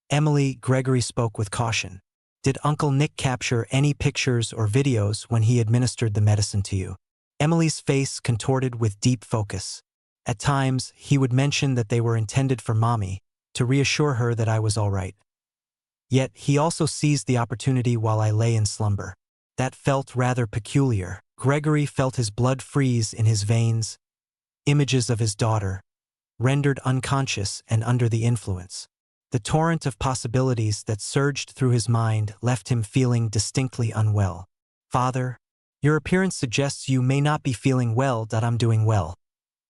[SPEAKER 1] Emily, Gregory spoke with caution. Did Uncle Nick capture any pictures or videos when he administered the medicine to you? Emily's face contorted with deep focus. At times, he would mention that they were intended for Mommy, to reassure her that I was all right. Yet, he also seized the opportunity while I lay in slumber. That felt rather peculiar. Gregory felt his blood freeze in his veins. Images of his daughter, rendered unconscious and under the influence. The torrent of possibilities that surged through his mind left him feeling distinctly unwell. Father, your appearance suggests you may not be feeling well. I'm doing well,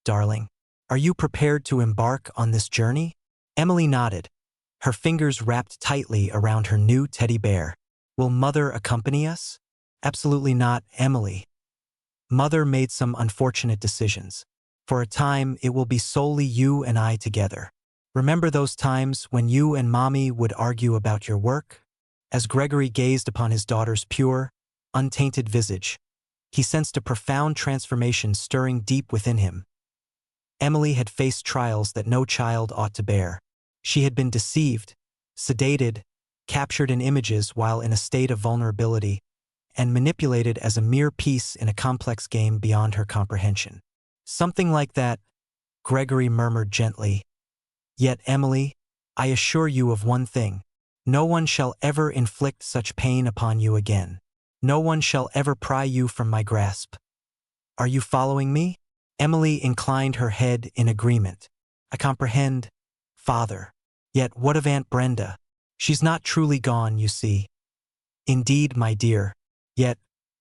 [SPEAKER 1] darling. Are you prepared to embark on this journey? Emily nodded, her fingers wrapped tightly around her new teddy bear. Will Mother accompany us? Absolutely not, Emily. Mother made some unfortunate decisions. For a time, it will be solely you and I together. Remember those times when you and Mommy would argue about your work? As Gregory gazed upon his daughter's pure, untainted visage, he sensed a profound transformation stirring deep within him. Emily had faced trials that no child ought to bear. She had been deceived, sedated, captured in images while in a state of vulnerability, and manipulated as a mere piece in a complex game beyond her comprehension. Something like that, Gregory murmured gently. Yet, Emily, I assure you of one thing. No one shall ever inflict such pain upon you again. No one shall ever pry you from my grasp. Are you following me? Emily inclined her head in agreement. I comprehend, Father. Yet what of Aunt Brenda? She's not truly gone, you see. Indeed, my dear. Yet,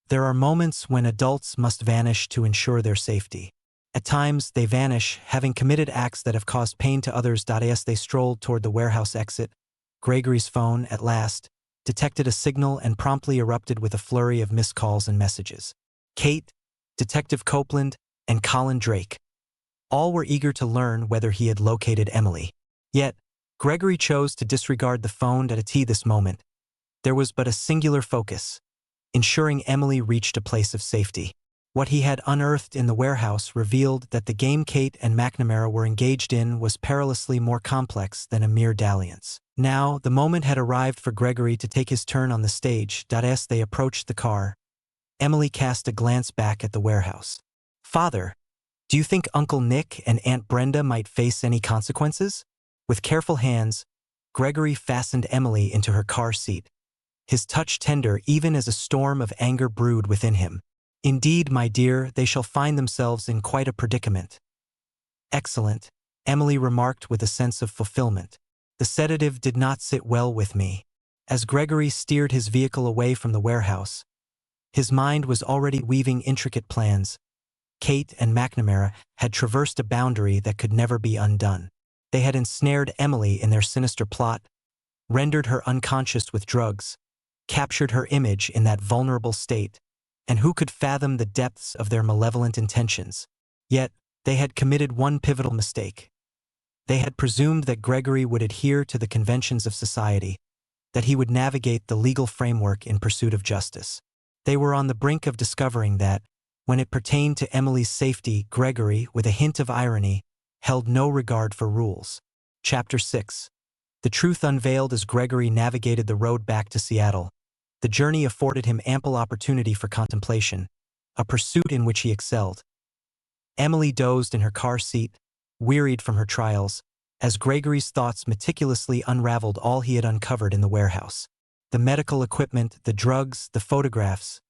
[SPEAKER 1] there are moments when adults must vanish to ensure their safety. At times, they vanish, having committed acts that have caused pain to others. As they strolled toward the warehouse exit, Gregory's phone, at last, detected a signal and promptly erupted with a flurry of missed calls and messages. Kate, Detective Copeland, and Colin Drake. All were eager to learn whether he had located Emily. Yet, Gregory chose to disregard the phone at this moment. There was but a singular focus: ensuring Emily reached a place of safety. What he had unearthed in the warehouse revealed that the game Kate and McNamara were engaged in was perilously more complex than a mere dalliance. Now, the moment had arrived for Gregory to take his turn on the stage. As they approached the car, Emily cast a glance back at the warehouse. "Father, do you think Uncle Nick and Aunt Brenda might face any consequences?" With careful hands, Gregory fastened Emily into her car seat, his touch tender even as a storm of anger brewed within him. "Indeed, my dear, they shall find themselves in quite a predicament." "Excellent," Emily remarked with a sense of fulfillment. "The sedative did not sit well with me." As Gregory steered his vehicle away from the warehouse, his mind was already weaving intricate plans. Kate and McNamara had traversed a boundary that could never be undone. They had ensnared Emily in their sinister plot, rendered her unconscious with drugs, captured her image in that vulnerable state, and who could fathom the depths of their malevolent intentions? Yet, they had committed one pivotal mistake. They had presumed that Gregory would adhere to the conventions of society, that he would navigate the legal framework in pursuit of justice. They were on the brink of discovering that, when it pertained to Emily's safety, Gregory, with a hint of irony, held no regard for rules. Chapter 6. The truth unveiled as Gregory navigated the road back to Seattle. The journey afforded him ample opportunity for contemplation, a pursuit in which he excelled. Emily dozed in her car seat, wearied from her trials, as Gregory's thoughts meticulously unraveled all he had uncovered in the warehouse. The medical equipment, the drugs, the photographs,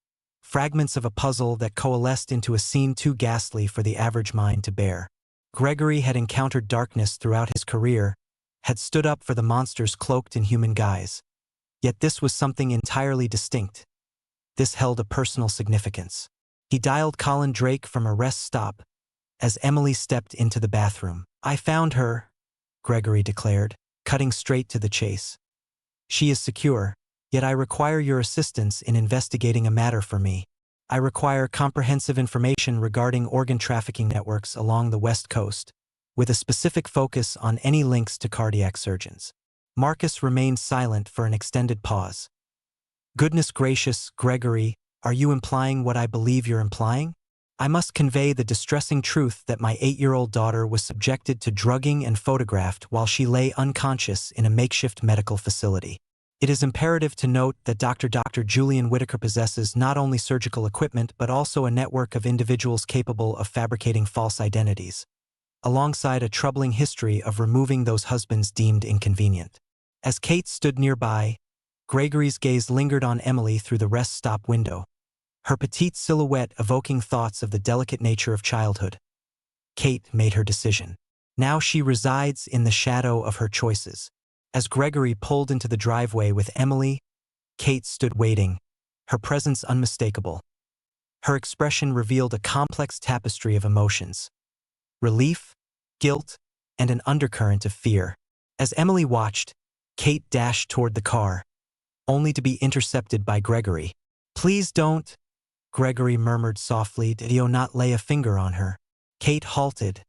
[SPEAKER 1] fragments of a puzzle that coalesced into a scene too ghastly for the average mind to bear. Gregory had encountered darkness throughout his career, had stood up for the monsters cloaked in human guise. Yet this was something entirely distinct. This held a personal significance. He dialed Colin Drake from a rest stop as Emily stepped into the bathroom. "I found her," Gregory declared, cutting straight to the chase. "She is secure, yet I require your assistance in investigating a matter for me. I require comprehensive information regarding organ trafficking networks along the West Coast, with a specific focus on any links to cardiac surgeons." Marcus remained silent for an extended pause. "Goodness gracious, Gregory, are you implying what I believe you're implying? I must convey the distressing truth that my 8-year-old daughter was subjected to drugging and photographed while she lay unconscious in a makeshift medical facility. It is imperative to note that Dr. Julian Whitaker possesses not only surgical equipment but also a network of individuals capable of fabricating false identities, alongside a troubling history of removing those husbands deemed inconvenient." As Kate stood nearby, Gregory's gaze lingered on Emily through the rest stop window, her petite silhouette evoking thoughts of the delicate nature of childhood. Kate made her decision. Now she resides in the shadow of her choices. As Gregory pulled into the driveway with Emily, Kate stood waiting, her presence unmistakable. Her expression revealed a complex tapestry of emotions: relief, guilt, and an undercurrent of fear. As Emily watched, Kate dashed toward the car, only to be intercepted by Gregory. "Please don't," Gregory murmured softly. "Did you not lay a finger on her?" Kate halted,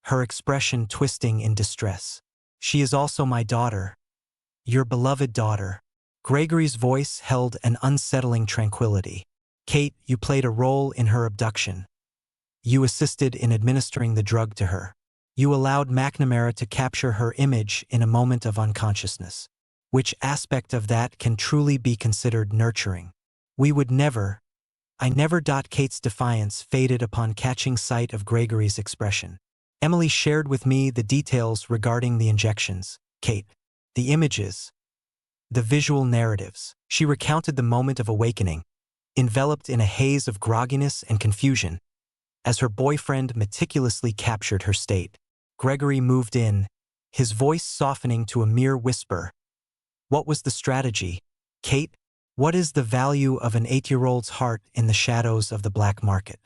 [SPEAKER 1] her expression twisting in distress. "She is also my daughter. Your beloved daughter." Gregory's voice held an unsettling tranquility. "Kate, you played a role in her abduction. You assisted in administering the drug to her. You allowed McNamara to capture her image in a moment of unconsciousness. Which aspect of that can truly be considered nurturing? We would never, I never." Kate's defiance faded upon catching sight of Gregory's expression. "Emily shared with me the details regarding the injections, Kate. The images, the visual narratives." She recounted the moment of awakening, enveloped in a haze of grogginess and confusion, as her boyfriend meticulously captured her state. Gregory moved in, his voice softening to a mere whisper. "What was the strategy, Kate? What is the value of an 8-year-old's heart in the shadows of the black market?"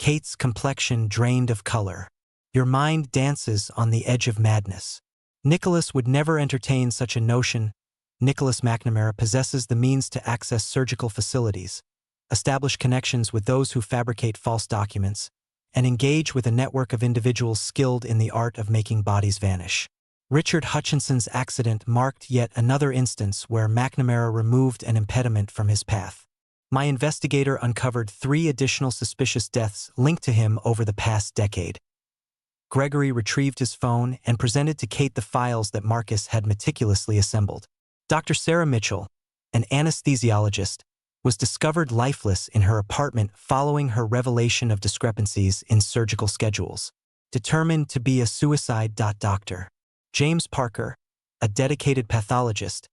[SPEAKER 1] Kate's complexion drained of color. Your mind dances on the edge of madness. Nicholas would never entertain such a notion. Nicholas McNamara possesses the means to access surgical facilities, establish connections with those who fabricate false documents, and engage with a network of individuals skilled in the art of making bodies vanish. Richard Hutchinson's accident marked yet another instance where McNamara removed an impediment from his path. My investigator uncovered 3 additional suspicious deaths linked to him over the past decade. Gregory retrieved his phone and presented to Kate the files that Marcus had meticulously assembled. Dr. Sarah Mitchell, an anesthesiologist, was discovered lifeless in her apartment following her revelation of discrepancies in surgical schedules. Determined to be a suicide. Dr. James Parker, a dedicated pathologist,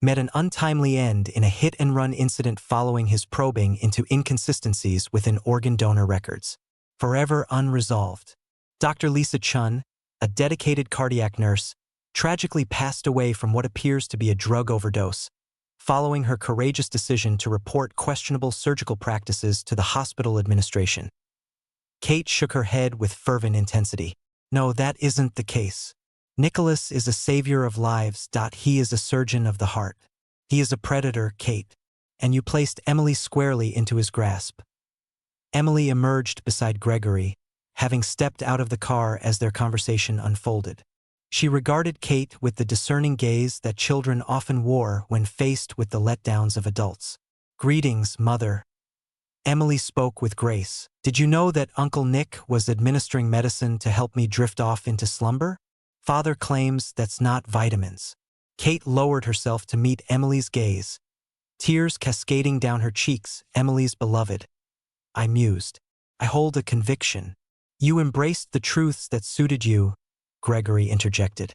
[SPEAKER 1] met an untimely end in a hit-and-run incident following his probing into inconsistencies within organ donor records. Forever unresolved. Dr. Lisa Chun, a dedicated cardiac nurse, tragically passed away from what appears to be a drug overdose, following her courageous decision to report questionable surgical practices to the hospital administration. Kate shook her head with fervent intensity. No, that isn't the case. Nicholas is a savior of lives. He is a surgeon of the heart. He is a predator, Kate, and you placed Emily squarely into his grasp. Emily emerged beside Gregory, having stepped out of the car as their conversation unfolded. She regarded Kate with the discerning gaze that children often wore when faced with the letdowns of adults. Greetings, Mother. Emily spoke with grace. Did you know that Uncle Nick was administering medicine to help me drift off into slumber? Father claims that's not vitamins. Kate lowered herself to meet Emily's gaze, tears cascading down her cheeks. Emily's beloved. I mused. I hold a conviction. You embraced the truths that suited you, Gregory interjected.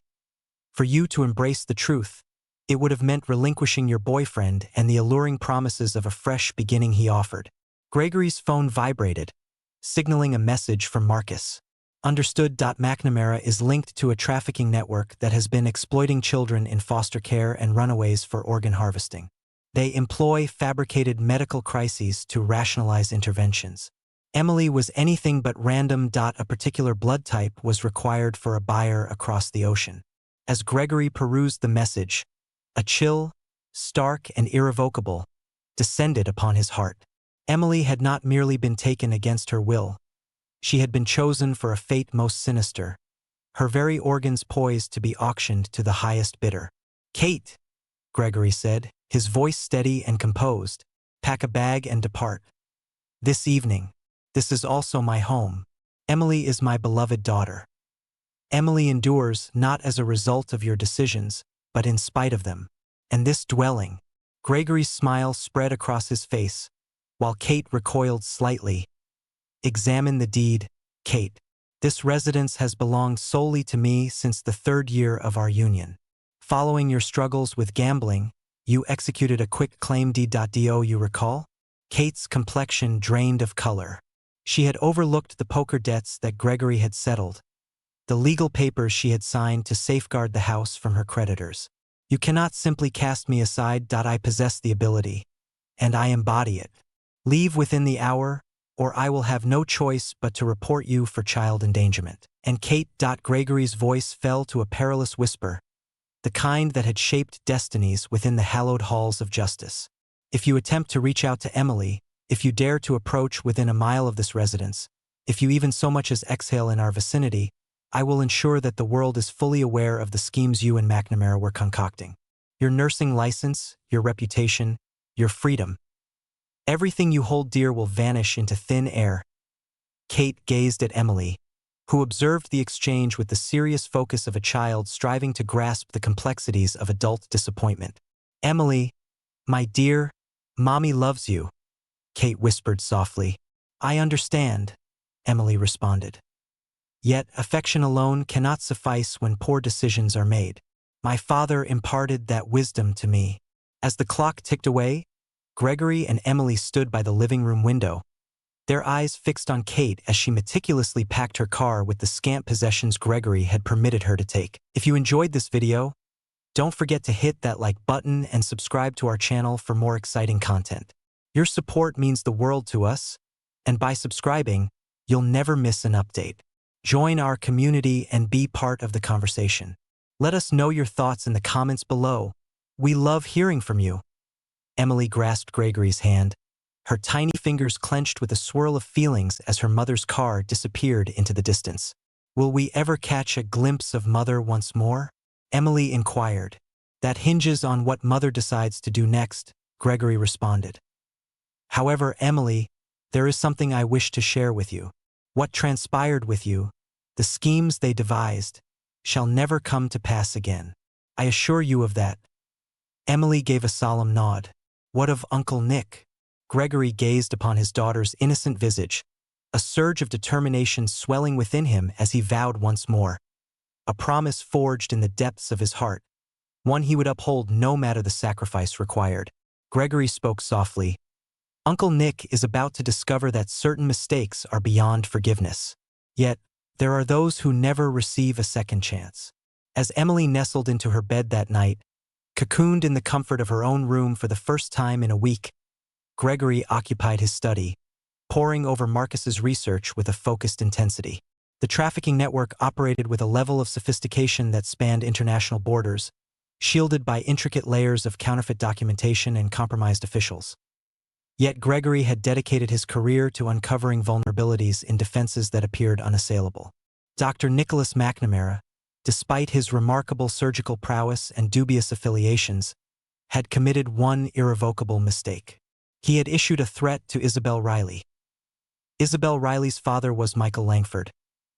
[SPEAKER 1] For you to embrace the truth, it would have meant relinquishing your boyfriend and the alluring promises of a fresh beginning he offered. Gregory's phone vibrated, signaling a message from Marcus. Understood. McNamara is linked to a trafficking network that has been exploiting children in foster care and runaways for organ harvesting. They employ fabricated medical crises to rationalize interventions. Emily was anything but random. A particular blood type was required for a buyer across the ocean. As Gregory perused the message, a chill, stark and irrevocable, descended upon his heart. Emily had not merely been taken against her will. She had been chosen for a fate most sinister, her very organs poised to be auctioned to the highest bidder. Kate, Gregory said, his voice steady and composed, pack a bag and depart. This evening. This is also my home. Emily is my beloved daughter. Emily endures not as a result of your decisions, but in spite of them. And this dwelling. Gregory's smile spread across his face, while Kate recoiled slightly. Examine the deed, Kate. This residence has belonged solely to me since the 3rd year of our union. Following your struggles with gambling, you executed a quick claim deed. Do you recall? Kate's complexion drained of color. She had overlooked the poker debts that Gregory had settled, the legal papers she had signed to safeguard the house from her creditors. You cannot simply cast me aside. I possess the ability, and I embody it. Leave within the hour, or I will have no choice but to report you for child endangerment. And Kate. Gregory's voice fell to a perilous whisper, the kind that had shaped destinies within the hallowed halls of justice. If you attempt to reach out to Emily, if you dare to approach within a mile of this residence, if you even so much as exhale in our vicinity, I will ensure that the world is fully aware of the schemes you and McNamara were concocting. Your nursing license, your reputation, your freedom. Everything you hold dear will vanish into thin air. Kate gazed at Emily, who observed the exchange with the serious focus of a child striving to grasp the complexities of adult disappointment. Emily, my dear, Mommy loves you, Kate whispered softly. I understand, Emily responded. Yet affection alone cannot suffice when poor decisions are made. My father imparted that wisdom to me. As the clock ticked away, Gregory and Emily stood by the living room window, their eyes fixed on Kate as she meticulously packed her car with the scant possessions Gregory had permitted her to take. If you enjoyed this video, don't forget to hit that like button and subscribe to our channel for more exciting content. Your support means the world to us, and by subscribing, you'll never miss an update. Join our community and be part of the conversation. Let us know your thoughts in the comments below. We love hearing from you. Emily grasped Gregory's hand, her tiny fingers clenched with a swirl of feelings as her mother's car disappeared into the distance. Will we ever catch a glimpse of Mother once more? Emily inquired. That hinges on what Mother decides to do next, Gregory responded. However, Emily, there is something I wish to share with you. What transpired with you, the schemes they devised, shall never come to pass again. I assure you of that. Emily gave a solemn nod. What of Uncle Nick? Gregory gazed upon his daughter's innocent visage, a surge of determination swelling within him as he vowed once more. A promise forged in the depths of his heart, one he would uphold no matter the sacrifice required. Gregory spoke softly. Uncle Nick is about to discover that certain mistakes are beyond forgiveness. Yet, there are those who never receive a second chance. As Emily nestled into her bed that night, cocooned in the comfort of her own room for the first time in a week, Gregory occupied his study, poring over Marcus's research with a focused intensity. The trafficking network operated with a level of sophistication that spanned international borders, shielded by intricate layers of counterfeit documentation and compromised officials. Yet Gregory had dedicated his career to uncovering vulnerabilities in defenses that appeared unassailable. Dr. Nicholas McNamara, despite his remarkable surgical prowess and dubious affiliations, had committed one irrevocable mistake. He had issued a threat to Isabel Riley. Isabel Riley's father was Michael Langford,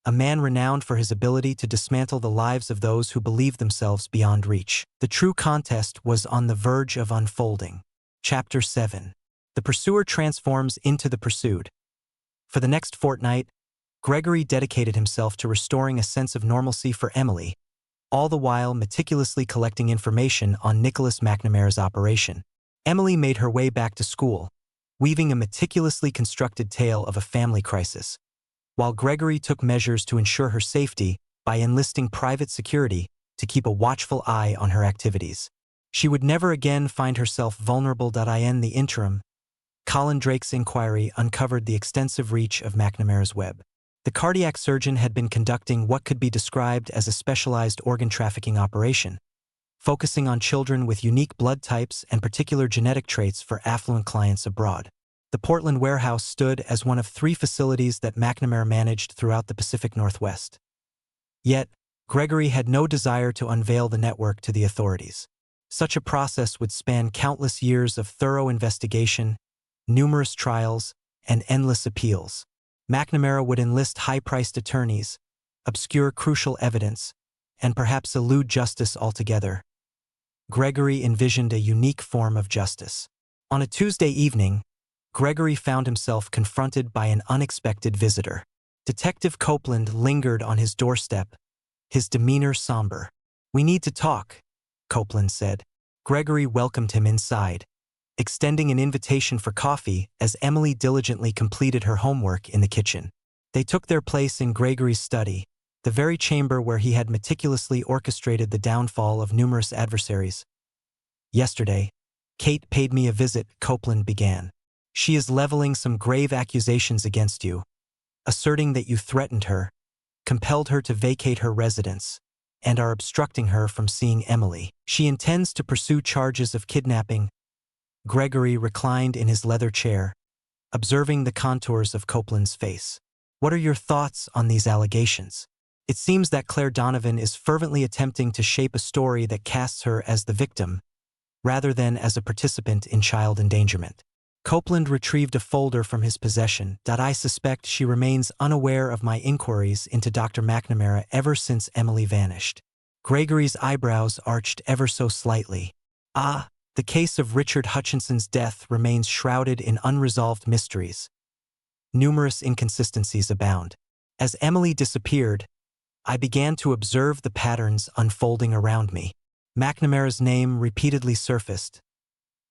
[SPEAKER 1] a man renowned for his ability to dismantle the lives of those who believed themselves beyond reach. The true contest was on the verge of unfolding. Chapter 7. The pursuer transforms into the pursued. For the next fortnight, Gregory dedicated himself to restoring a sense of normalcy for Emily, all the while meticulously collecting information on Nicholas McNamara's operation. Emily made her way back to school, weaving a meticulously constructed tale of a family crisis, while Gregory took measures to ensure her safety by enlisting private security to keep a watchful eye on her activities. She would never again find herself vulnerable. In the interim, Colin Drake's inquiry uncovered the extensive reach of McNamara's web. The cardiac surgeon had been conducting what could be described as a specialized organ trafficking operation, focusing on children with unique blood types and particular genetic traits for affluent clients abroad. The Portland warehouse stood as one of 3 facilities that McNamara managed throughout the Pacific Northwest. Yet, Gregory had no desire to unveil the network to the authorities. Such a process would span countless years of thorough investigation, numerous trials, and endless appeals. McNamara would enlist high-priced attorneys, obscure crucial evidence, and perhaps elude justice altogether. Gregory envisioned a unique form of justice. On a Tuesday evening, Gregory found himself confronted by an unexpected visitor. Detective Copeland lingered on his doorstep, his demeanor somber. "We need to talk," Copeland said. Gregory welcomed him inside, extending an invitation for coffee as Emily diligently completed her homework in the kitchen. They took their place in Gregory's study, the very chamber where he had meticulously orchestrated the downfall of numerous adversaries. "Yesterday, Kate paid me a visit," Copeland began. "She is leveling some grave accusations against you, asserting that you threatened her, compelled her to vacate her residence, and are obstructing her from seeing Emily. She intends to pursue charges of kidnapping." Gregory reclined in his leather chair, observing the contours of Copeland's face. "What are your thoughts on these allegations? It seems that Claire Donovan is fervently attempting to shape a story that casts her as the victim, rather than as a participant in child endangerment." Copeland retrieved a folder from his possession. "I suspect she remains unaware of my inquiries into Dr. McNamara ever since Emily vanished." Gregory's eyebrows arched ever so slightly. "Ah, the case of Richard Hutchinson's death remains shrouded in unresolved mysteries. Numerous inconsistencies abound. As Emily disappeared, I began to observe the patterns unfolding around me. McNamara's name repeatedly surfaced."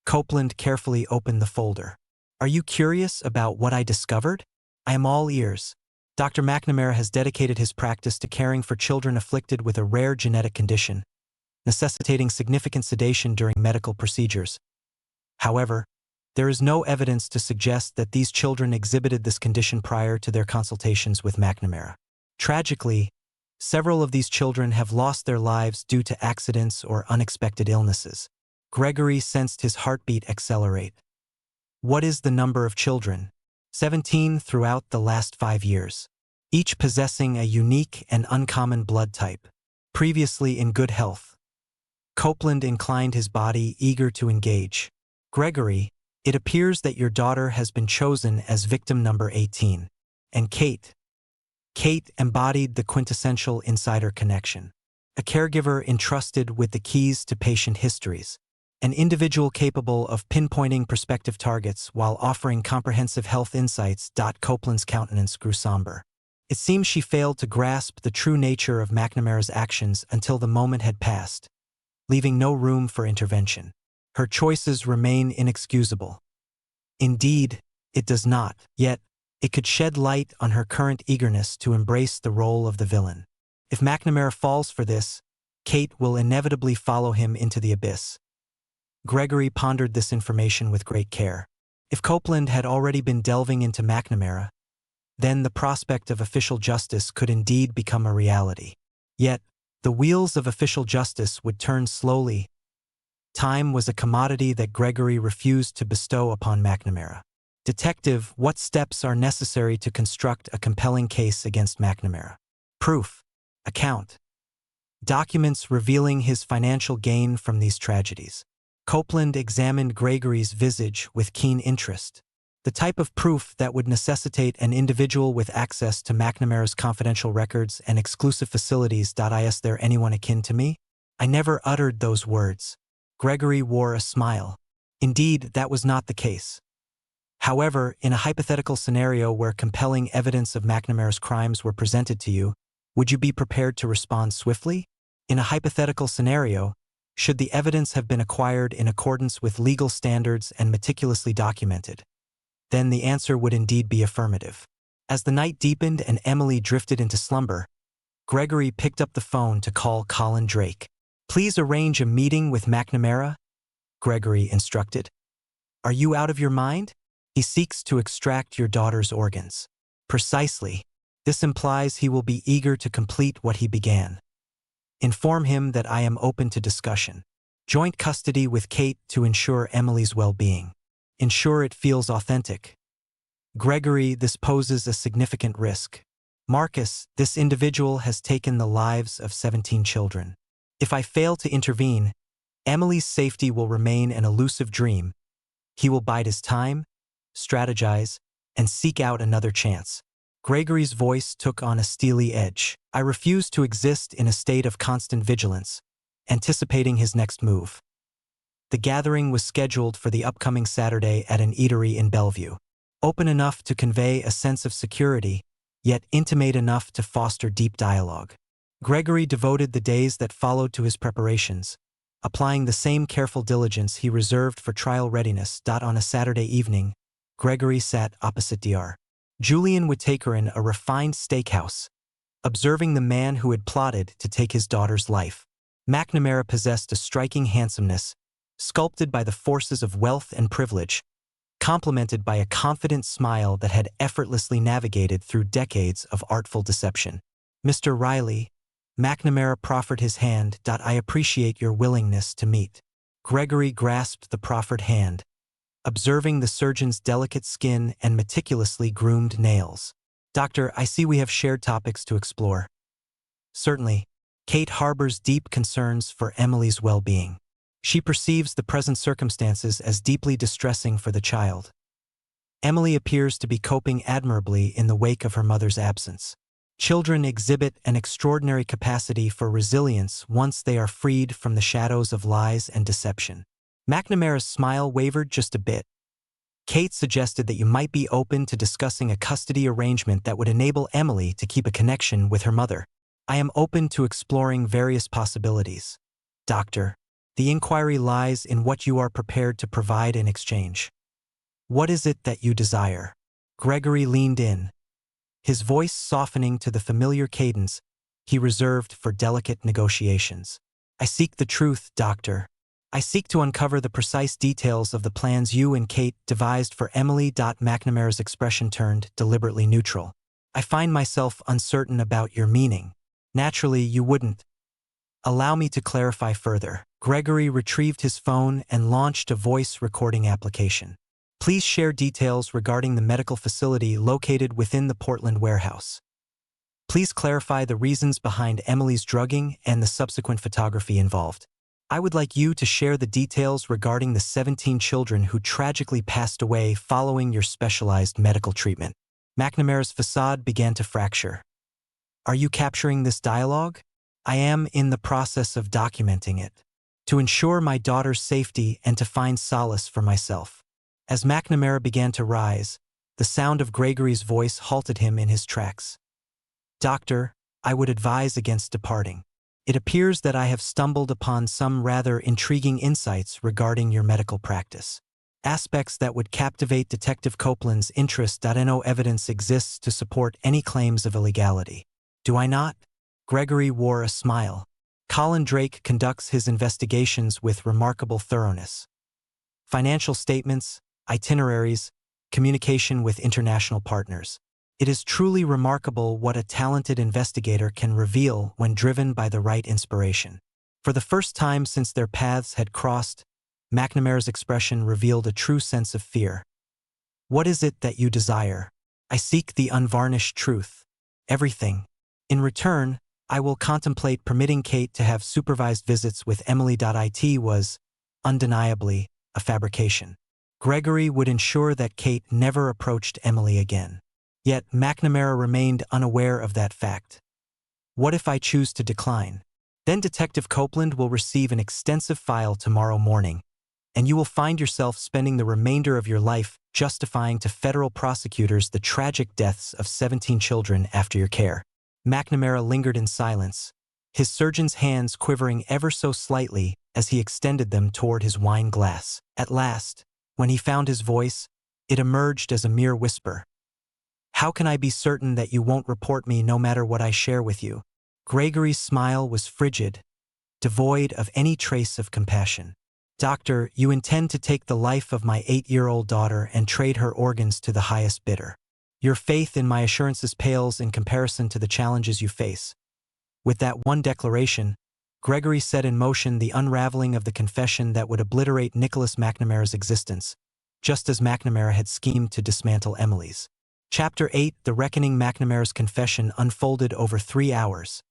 [SPEAKER 1] Copeland carefully opened the folder. "Are you curious about what I discovered? I am all ears." Dr. McNamara has dedicated his practice to caring for children afflicted with a rare genetic condition, necessitating significant sedation during medical procedures. However, There is no evidence to suggest that these children exhibited this condition prior to their consultations with McNamara. Tragically, several of these children have lost their lives due to accidents or unexpected illnesses. Gregory sensed his heartbeat accelerate. What is the number of children? 17 throughout the last 5 years, each possessing a unique and uncommon blood type, previously in good health. Copeland inclined his body, eager to engage. Gregory, it appears that your daughter has been chosen as victim number 18. And Kate embodied the quintessential insider connection. A caregiver entrusted with the keys to patient histories. An individual capable of pinpointing prospective targets while offering comprehensive health insights. Copeland's countenance grew somber. It seems she failed to grasp the true nature of McNamara's actions until the moment had passed, leaving no room for intervention. Her choices remain inexcusable. Indeed, it does not, yet it could shed light on her current eagerness to embrace the role of the villain. If McNamara falls for this, Kate will inevitably follow him into the abyss. Gregory pondered this information with great care. If Copeland had already been delving into McNamara, then the prospect of official justice could indeed become a reality. Yet, the wheels of official justice would turn slowly. Time was a commodity that Gregory refused to bestow upon McNamara. Detective, what steps are necessary to construct a compelling case against McNamara? Proof. Account. Documents revealing his financial gain from these tragedies. Copeland examined Gregory's visage with keen interest. The type of proof that would necessitate an individual with access to McNamara's confidential records and exclusive facilities. Is there anyone akin to me? I never uttered those words. Gregory wore a smile. Indeed, that was not the case. However, in a hypothetical scenario where compelling evidence of McNamara's crimes were presented to you, would you be prepared to respond swiftly? In a hypothetical scenario, should the evidence have been acquired in accordance with legal standards and meticulously documented, then the answer would indeed be affirmative. As the night deepened and Emily drifted into slumber, Gregory picked up the phone to call Colin Drake. Please arrange a meeting with McNamara, Gregory instructed. Are you out of your mind? He seeks to extract your daughter's organs. Precisely. This implies he will be eager to complete what he began. Inform him that I am open to discussion. Joint custody with Kate to ensure Emily's well-being. Ensure it feels authentic. Gregory, this poses a significant risk. Marcus, this individual has taken the lives of 17 children. If I fail to intervene, Emily's safety will remain an elusive dream. He will bide his time, strategize, and seek out another chance. Gregory's voice took on a steely edge. I refuse to exist in a state of constant vigilance, anticipating his next move. The gathering was scheduled for the upcoming Saturday at an eatery in Bellevue. Open enough to convey a sense of security, yet intimate enough to foster deep dialogue. Gregory devoted the days that followed to his preparations, applying the same careful diligence he reserved for trial readiness. On a Saturday evening, Gregory sat opposite Dr. Julian would take her in a refined steakhouse, observing the man who had plotted to take his daughter's life. McNamara possessed a striking handsomeness, sculpted by the forces of wealth and privilege, complemented by a confident smile that had effortlessly navigated through decades of artful deception. Mr. Riley, McNamara proffered his hand. I appreciate your willingness to meet. Gregory grasped the proffered hand, observing the surgeon's delicate skin and meticulously groomed nails. Doctor, I see we have shared topics to explore. Certainly, Kate harbors deep concerns for Emily's well-being. She perceives the present circumstances as deeply distressing for the child. Emily appears to be coping admirably in the wake of her mother's absence. Children exhibit an extraordinary capacity for resilience once they are freed from the shadows of lies and deception. McNamara's smile wavered just a bit. Kate suggested that you might be open to discussing a custody arrangement that would enable Emily to keep a connection with her mother. I am open to exploring various possibilities. Doctor, the inquiry lies in what you are prepared to provide in exchange. What is it that you desire? Gregory leaned in, his voice softening to the familiar cadence he reserved for delicate negotiations. I seek the truth, Doctor. I seek to uncover the precise details of the plans you and Kate devised for Emily. McNamara's expression turned deliberately neutral. I find myself uncertain about your meaning. Naturally, you wouldn't. Allow me to clarify further. Gregory retrieved his phone and launched a voice recording application. Please share details regarding the medical facility located within the Portland warehouse. Please clarify the reasons behind Emily's drugging and the subsequent photography involved. I would like you to share the details regarding the 17 children who tragically passed away following your specialized medical treatment. McNamara's facade began to fracture. Are you capturing this dialogue? I am in the process of documenting it, to ensure my daughter's safety and to find solace for myself. As McNamara began to rise, the sound of Gregory's voice halted him in his tracks. Doctor, I would advise against departing. It appears that I have stumbled upon some rather intriguing insights regarding your medical practice. Aspects that would captivate Detective Copeland's interest. No evidence exists to support any claims of illegality. Do I not? Gregory wore a smile. Colin Drake conducts his investigations with remarkable thoroughness. Financial statements, itineraries, communication with international partners. It is truly remarkable what a talented investigator can reveal when driven by the right inspiration. For the first time since their paths had crossed, McNamara's expression revealed a true sense of fear. What is it that you desire? I seek the unvarnished truth. Everything. In return, I will contemplate permitting Kate to have supervised visits with Emily. It was, undeniably, a fabrication. Gregory would ensure that Kate never approached Emily again. Yet McNamara remained unaware of that fact. What if I choose to decline? Then Detective Copeland will receive an extensive file tomorrow morning, and you will find yourself spending the remainder of your life justifying to federal prosecutors the tragic deaths of 17 children after your care. McNamara lingered in silence, his surgeon's hands quivering ever so slightly as he extended them toward his wine glass. At last, when he found his voice, it emerged as a mere whisper. How can I be certain that you won't report me no matter what I share with you? Gregory's smile was frigid, devoid of any trace of compassion. Doctor, you intend to take the life of my 8-year-old daughter and trade her organs to the highest bidder. Your faith in my assurances pales in comparison to the challenges you face. With that one declaration, Gregory set in motion the unraveling of the confession that would obliterate Nicholas McNamara's existence, just as McNamara had schemed to dismantle Emily's. Chapter 8, The Reckoning. McNamara's confession unfolded over 3 hours,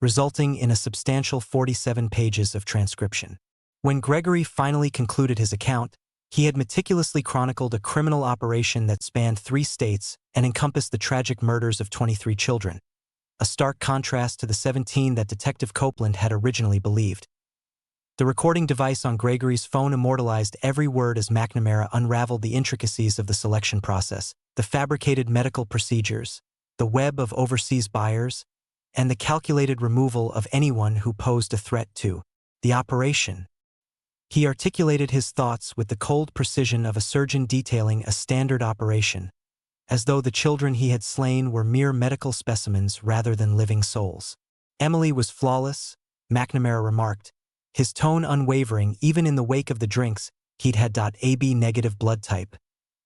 [SPEAKER 1] resulting in a substantial 47 pages of transcription. When Gregory finally concluded his account, he had meticulously chronicled a criminal operation that spanned 3 states and encompassed the tragic murders of 23 children, a stark contrast to the 17 that Detective Copeland had originally believed. The recording device on Gregory's phone immortalized every word as McNamara unraveled the intricacies of the selection process, the fabricated medical procedures, the web of overseas buyers, and the calculated removal of anyone who posed a threat to the operation. He articulated his thoughts with the cold precision of a surgeon detailing a standard operation, as though the children he had slain were mere medical specimens rather than living souls. Emily was flawless, McNamara remarked, his tone unwavering even in the wake of the drinks. He'd had AB negative blood type,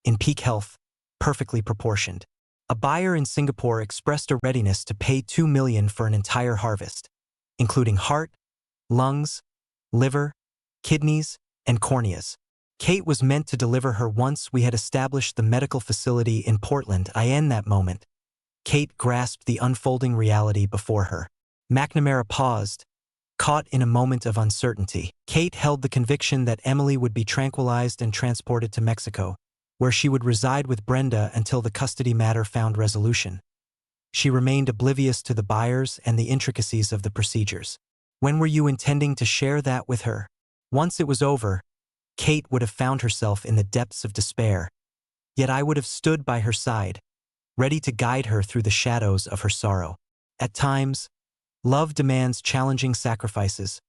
[SPEAKER 1] in peak health, perfectly proportioned. A buyer in Singapore expressed a readiness to pay $2 million for an entire harvest, including heart, lungs, liver, kidneys, and corneas. Kate was meant to deliver her once we had established the medical facility in Portland. In that moment, Kate grasped the unfolding reality before her. McNamara paused, caught in a moment of uncertainty. Kate held the conviction that Emily would be tranquilized and transported to Mexico, where she would reside with Brenda until the custody matter found resolution. She remained oblivious to the buyers and the intricacies of the procedures. When were you intending to share that with her? Once it was over, Kate would have found herself in the depths of despair, yet I would have stood by her side, ready to guide her through the shadows of her sorrow. At times, love demands challenging sacrifices.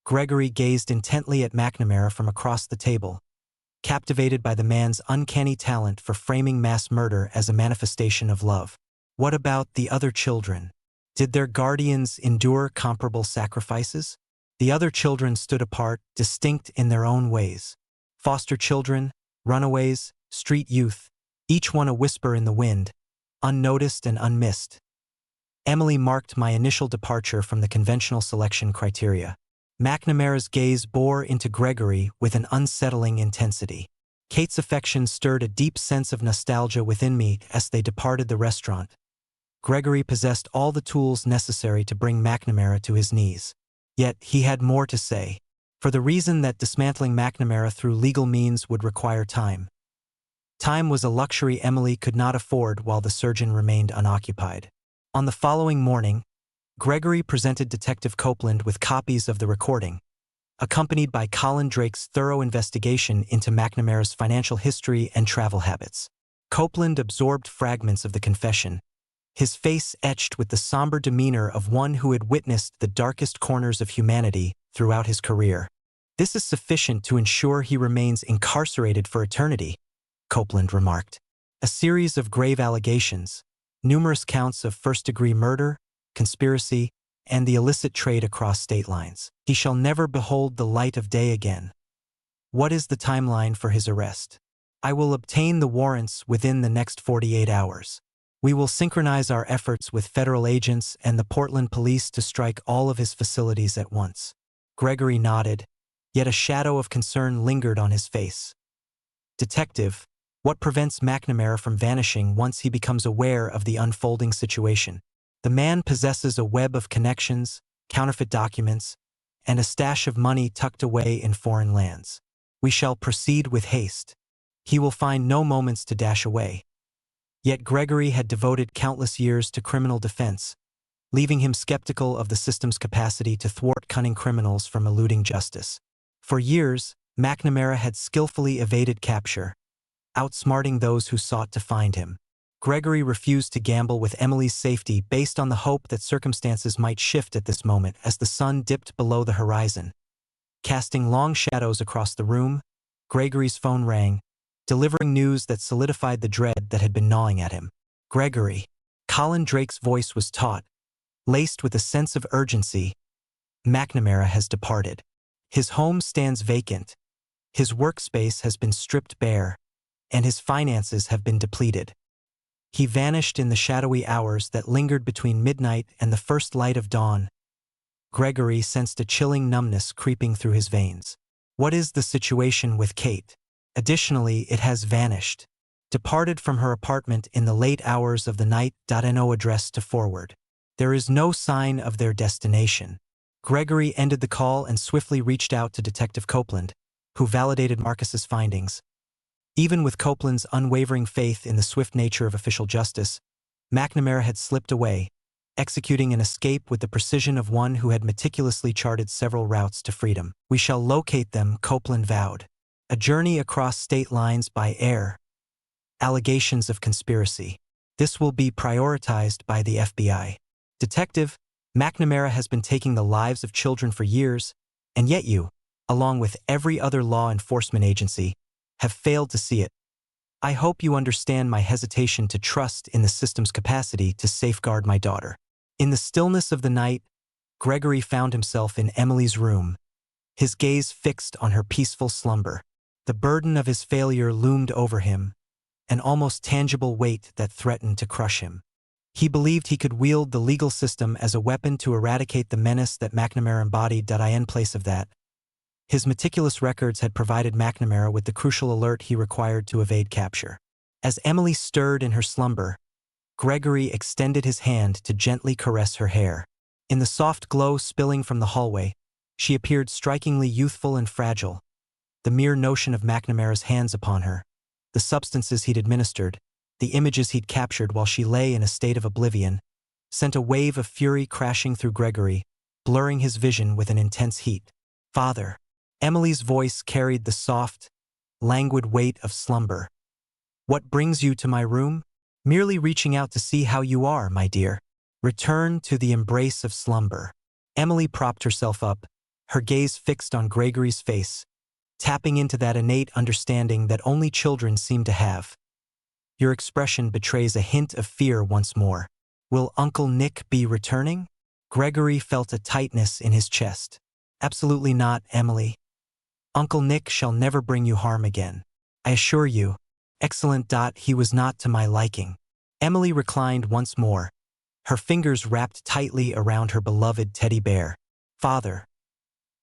[SPEAKER 1] Gregory gazed intently at McNamara from across the table, captivated by the man's uncanny talent for framing mass murder as a manifestation of love. What about the other children? Did their guardians endure comparable sacrifices? The other children stood apart, distinct in their own ways. Foster children, runaways, street youth, each one a whisper in the wind, unnoticed and unmissed. Emily marked my initial departure from the conventional selection criteria. McNamara's gaze bore into Gregory with an unsettling intensity. Kate's affection stirred a deep sense of nostalgia within me as they departed the restaurant. Gregory possessed all the tools necessary to bring McNamara to his knees. Yet he had more to say, for the reason that dismantling McNamara through legal means would require time. Time was a luxury Emily could not afford while the surgeon remained unoccupied. On the following morning, Gregory presented Detective Copeland with copies of the recording, accompanied by Colin Drake's thorough investigation into McNamara's financial history and travel habits. Copeland absorbed fragments of the confession, his face etched with the somber demeanor of one who had witnessed the darkest corners of humanity throughout his career. "This is sufficient to ensure he remains incarcerated for eternity," Copeland remarked. A series of grave allegations, numerous counts of first-degree murder, conspiracy, and the illicit trade across state lines. He shall never behold the light of day again. What is the timeline for his arrest? I will obtain the warrants within the next 48 hours. We will synchronize our efforts with federal agents and the Portland police to strike all of his facilities at once. Gregory nodded, yet a shadow of concern lingered on his face. "Detective, what prevents McNamara from vanishing once he becomes aware of the unfolding situation? The man possesses a web of connections, counterfeit documents, and a stash of money tucked away in foreign lands. We shall proceed with haste. He will find no moments to dash away." Yet Gregory had devoted countless years to criminal defense, leaving him skeptical of the system's capacity to thwart cunning criminals from eluding justice. For years, McNamara had skillfully evaded capture, outsmarting those who sought to find him. Gregory refused to gamble with Emily's safety based on the hope that circumstances might shift at this moment as the sun dipped below the horizon. Casting long shadows across the room, Gregory's phone rang, delivering news that solidified the dread that had been gnawing at him. "Gregory." Colin Drake's voice was taut, laced with a sense of urgency. "McNamara has departed. His home stands vacant. His workspace has been stripped bare, and his finances have been depleted. He vanished in the shadowy hours that lingered between midnight and the first light of dawn." Gregory sensed a chilling numbness creeping through his veins. "What is the situation with Kate?" "Additionally, it has vanished. Departed from her apartment in the late hours of the night. No address to forward. There is no sign of their destination." Gregory ended the call and swiftly reached out to Detective Copeland, who validated Marcus's findings. Even with Copeland's unwavering faith in the swift nature of official justice, McNamara had slipped away, executing an escape with the precision of one who had meticulously charted several routes to freedom. "We shall locate them," Copeland vowed. "A journey across state lines by air. Allegations of conspiracy. This will be prioritized by the FBI. Detective, McNamara has been taking the lives of children for years, and yet you, along with every other law enforcement agency, have failed to see it. I hope you understand my hesitation to trust in the system's capacity to safeguard my daughter." In the stillness of the night, Gregory found himself in Emily's room, his gaze fixed on her peaceful slumber. The burden of his failure loomed over him, an almost tangible weight that threatened to crush him. He believed he could wield the legal system as a weapon to eradicate the menace that McNamara embodied. In place of that, his meticulous records had provided McNamara with the crucial alert he required to evade capture. As Emily stirred in her slumber, Gregory extended his hand to gently caress her hair. In the soft glow spilling from the hallway, she appeared strikingly youthful and fragile. The mere notion of McNamara's hands upon her, the substances he'd administered, the images he'd captured while she lay in a state of oblivion, sent a wave of fury crashing through Gregory, blurring his vision with an intense heat. "Father." Emily's voice carried the soft, languid weight of slumber. "What brings you to my room?" "Merely reaching out to see how you are, my dear." Return to the embrace of slumber. Emily propped herself up, her gaze fixed on Gregory's face, tapping into that innate understanding that only children seem to have. "Your expression betrays a hint of fear once more. Will Uncle Nick be returning?" Gregory felt a tightness in his chest. Absolutely not, Emily. Uncle Nick shall never bring you harm again. I assure you. Excellent. He was not to my liking. Emily reclined once more, her fingers wrapped tightly around her beloved teddy bear. Father,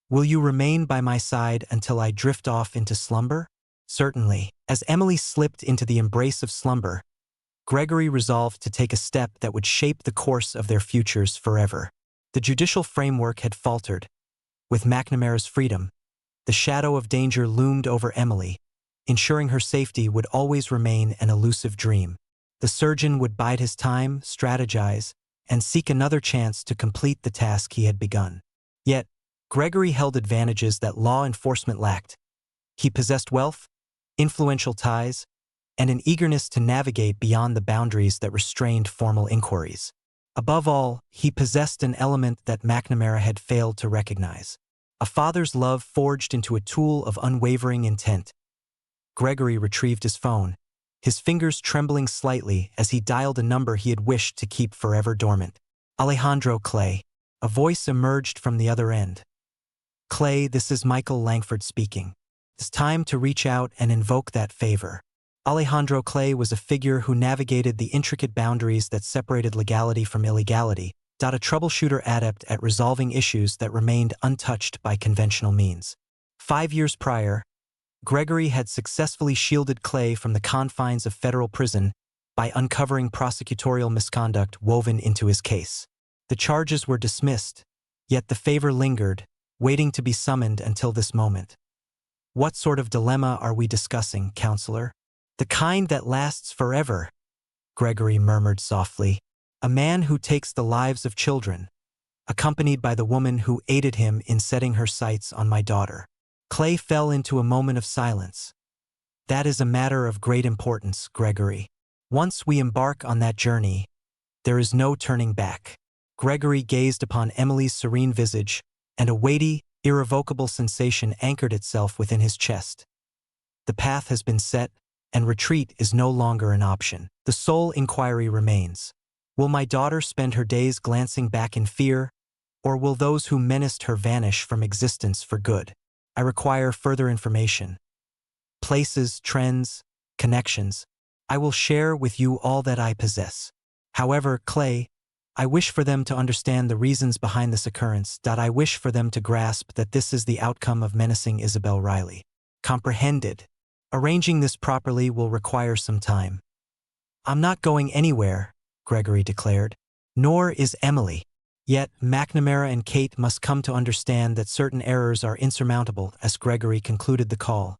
[SPEAKER 1] will you remain by my side until I drift off into slumber? Certainly. As Emily slipped into the embrace of slumber, Gregory resolved to take a step that would shape the course of their futures forever. The judicial framework had faltered. With McNamara's freedom, the shadow of danger loomed over Emily, ensuring her safety would always remain an elusive dream. The surgeon would bide his time, strategize, and seek another chance to complete the task he had begun. Yet, Gregory held advantages that law enforcement lacked. He possessed wealth, influential ties, and an eagerness to navigate beyond the boundaries that restrained formal inquiries. Above all, he possessed an element that McNamara had failed to recognize: a father's love forged into a tool of unwavering intent. Gregory retrieved his phone, his fingers trembling slightly as he dialed a number he had wished to keep forever dormant. Alejandro Clay. A voice emerged from the other end. Clay, this is Michael Langford speaking. It's time to reach out and invoke that favor. Alejandro Clay was a figure who navigated the intricate boundaries that separated legality from illegality, a troubleshooter adept at resolving issues that remained untouched by conventional means. 5 years prior, Gregory had successfully shielded Clay from the confines of federal prison by uncovering prosecutorial misconduct woven into his case. The charges were dismissed, yet the favor lingered, waiting to be summoned until this moment. What sort of dilemma are we discussing, counselor? The kind that lasts forever, Gregory murmured softly. A man who takes the lives of children, accompanied by the woman who aided him in setting her sights on my daughter. Clay fell into a moment of silence. That is a matter of great importance, Gregory. Once we embark on that journey, there is no turning back. Gregory gazed upon Emily's serene visage, and a weighty, irrevocable sensation anchored itself within his chest. The path has been set, and retreat is no longer an option. The sole inquiry remains: will my daughter spend her days glancing back in fear, or will those who menaced her vanish from existence for good? I require further information. Places, trends, connections. I will share with you all that I possess. However, Clay, I wish for them to understand the reasons behind this occurrence. I wish for them to grasp that this is the outcome of menacing Isabel Riley. Comprehended. Arranging this properly will require some time. I'm not going anywhere, Gregory declared. Nor is Emily. Yet, McNamara and Kate must come to understand that certain errors are insurmountable. As Gregory concluded the call,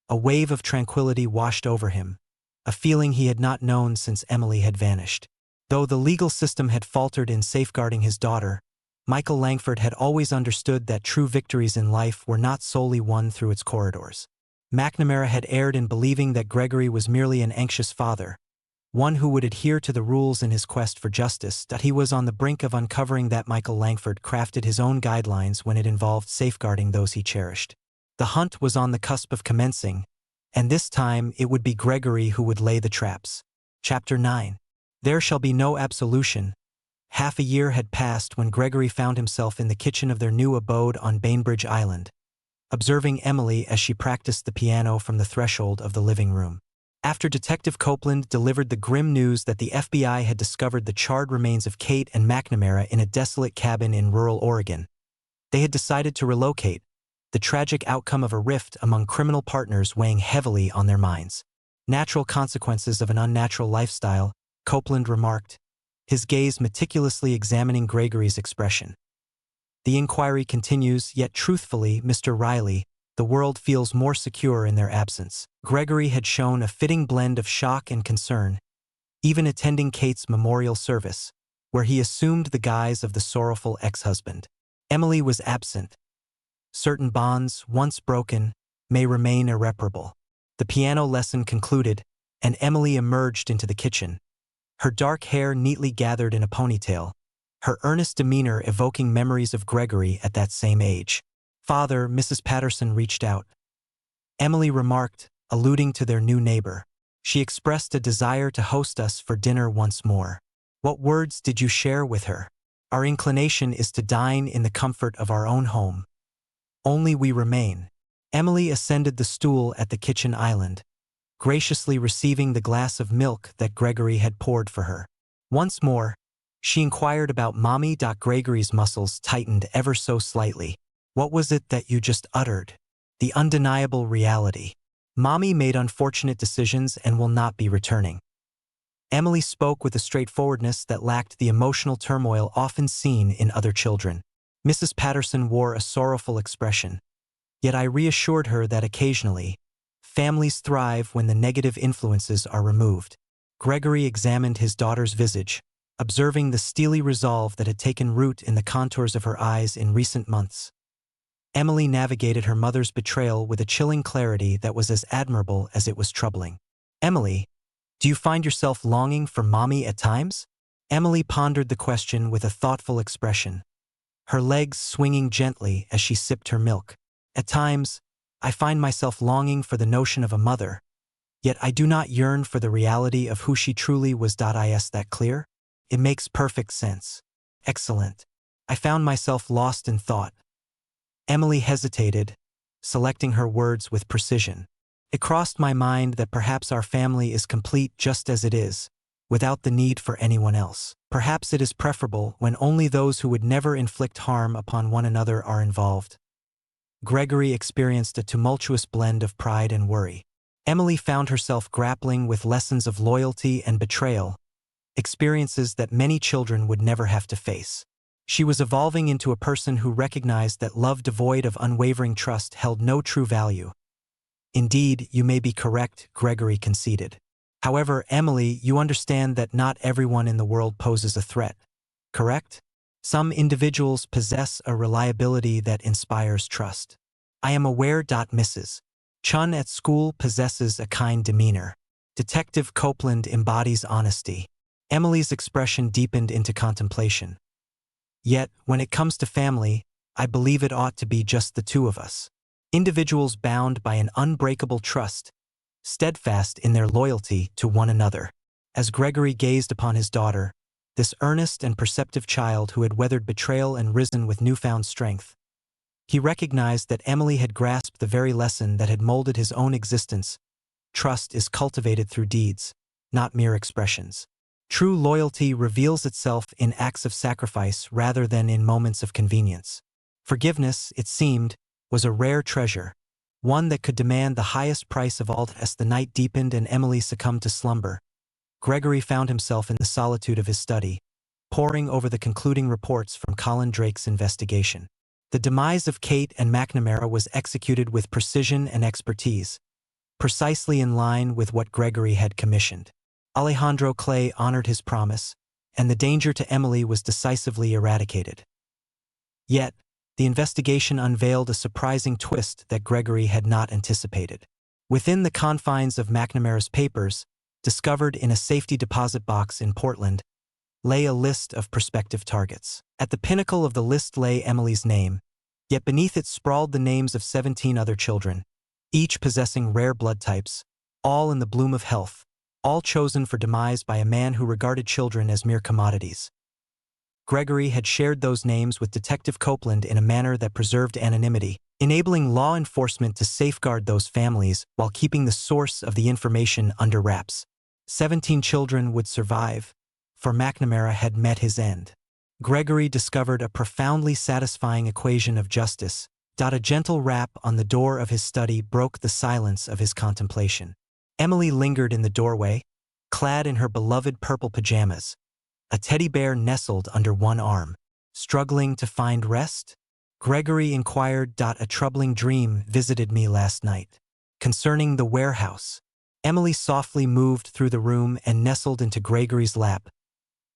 [SPEAKER 1] a wave of tranquility washed over him, a feeling he had not known since Emily had vanished. Though the legal system had faltered in safeguarding his daughter, Michael Langford had always understood that true victories in life were not solely won through its corridors. McNamara had erred in believing that Gregory was merely an anxious father, one who would adhere to the rules in his quest for justice. He was on the brink of uncovering that Michael Langford crafted his own guidelines when it involved safeguarding those he cherished. The hunt was on the cusp of commencing, and this time it would be Gregory who would lay the traps. Chapter 9. There shall be no absolution. Half a year had passed when Gregory found himself in the kitchen of their new abode on Bainbridge Island, observing Emily as she practiced the piano from the threshold of the living room. After Detective Copeland delivered the grim news that the FBI had discovered the charred remains of Kate and McNamara in a desolate cabin in rural Oregon, they had decided to relocate, the tragic outcome of a rift among criminal partners weighing heavily on their minds. Natural consequences of an unnatural lifestyle, Copeland remarked, his gaze meticulously examining Gregory's expression. The inquiry continues, yet truthfully, Mr. Riley, the world feels more secure in their absence. Gregory had shown a fitting blend of shock and concern, even attending Kate's memorial service, where he assumed the guise of the sorrowful ex-husband. Emily was absent. Certain bonds, once broken, may remain irreparable. The piano lesson concluded, and Emily emerged into the kitchen, her dark hair neatly gathered in a ponytail, her earnest demeanor evoking memories of Gregory at that same age. Father, Mrs. Patterson reached out. Emily remarked, alluding to their new neighbor. She expressed a desire to host us for dinner once more. What words did you share with her? Our inclination is to dine in the comfort of our own home. Only we remain. Emily ascended the stool at the kitchen island, graciously receiving the glass of milk that Gregory had poured for her. Once more, she inquired about Mommy. Gregory's muscles tightened ever so slightly. What was it that you just uttered? The undeniable reality. Mommy made unfortunate decisions and will not be returning. Emily spoke with a straightforwardness that lacked the emotional turmoil often seen in other children. Mrs. Patterson wore a sorrowful expression, yet I reassured her that occasionally, families thrive when the negative influences are removed. Gregory examined his daughter's visage, observing the steely resolve that had taken root in the contours of her eyes in recent months. Emily navigated her mother's betrayal with a chilling clarity that was as admirable as it was troubling. Emily, do you find yourself longing for Mommy at times? Emily pondered the question with a thoughtful expression, her legs swinging gently as she sipped her milk. At times, I find myself longing for the notion of a mother, yet I do not yearn for the reality of who she truly was. Is that clear? It makes perfect sense. Excellent. I found myself lost in thought. Emily hesitated, selecting her words with precision. It crossed my mind that perhaps our family is complete just as it is, without the need for anyone else. Perhaps it is preferable when only those who would never inflict harm upon one another are involved. Gregory experienced a tumultuous blend of pride and worry. Emily found herself grappling with lessons of loyalty and betrayal, experiences that many children would never have to face. She was evolving into a person who recognized that love devoid of unwavering trust held no true value. Indeed, you may be correct, Gregory conceded. However, Emily, you understand that not everyone in the world poses a threat, correct? Some individuals possess a reliability that inspires trust. I am aware. Mrs. Chun at school possesses a kind demeanor. Detective Copeland embodies honesty. Emily's expression deepened into contemplation. Yet, when it comes to family, I believe it ought to be just the two of us. Individuals bound by an unbreakable trust, steadfast in their loyalty to one another. As Gregory gazed upon his daughter, this earnest and perceptive child who had weathered betrayal and risen with newfound strength, he recognized that Emily had grasped the very lesson that had molded his own existence. Trust is cultivated through deeds, not mere expressions. True loyalty reveals itself in acts of sacrifice rather than in moments of convenience. Forgiveness, it seemed, was a rare treasure, one that could demand the highest price of all. As the night deepened and Emily succumbed to slumber, Gregory found himself in the solitude of his study, poring over the concluding reports from Colin Drake's investigation. The demise of Kate and McNamara was executed with precision and expertise, precisely in line with what Gregory had commissioned. Alejandro Clay honored his promise, and the danger to Emily was decisively eradicated. Yet, the investigation unveiled a surprising twist that Gregory had not anticipated. Within the confines of McNamara's papers, discovered in a safety deposit box in Portland, lay a list of prospective targets. At the pinnacle of the list lay Emily's name, yet beneath it sprawled the names of 17 other children, each possessing rare blood types, all in the bloom of health, all chosen for demise by a man who regarded children as mere commodities. Gregory had shared those names with Detective Copeland in a manner that preserved anonymity, enabling law enforcement to safeguard those families while keeping the source of the information under wraps. 17 children would survive, for McNamara had met his end. Gregory discovered a profoundly satisfying equation of justice. A gentle rap on the door of his study broke the silence of his contemplation. Emily lingered in the doorway, clad in her beloved purple pajamas, a teddy bear nestled under one arm. Struggling to find rest? Gregory inquired. A troubling dream visited me last night. Concerning the warehouse. Emily softly moved through the room and nestled into Gregory's lap,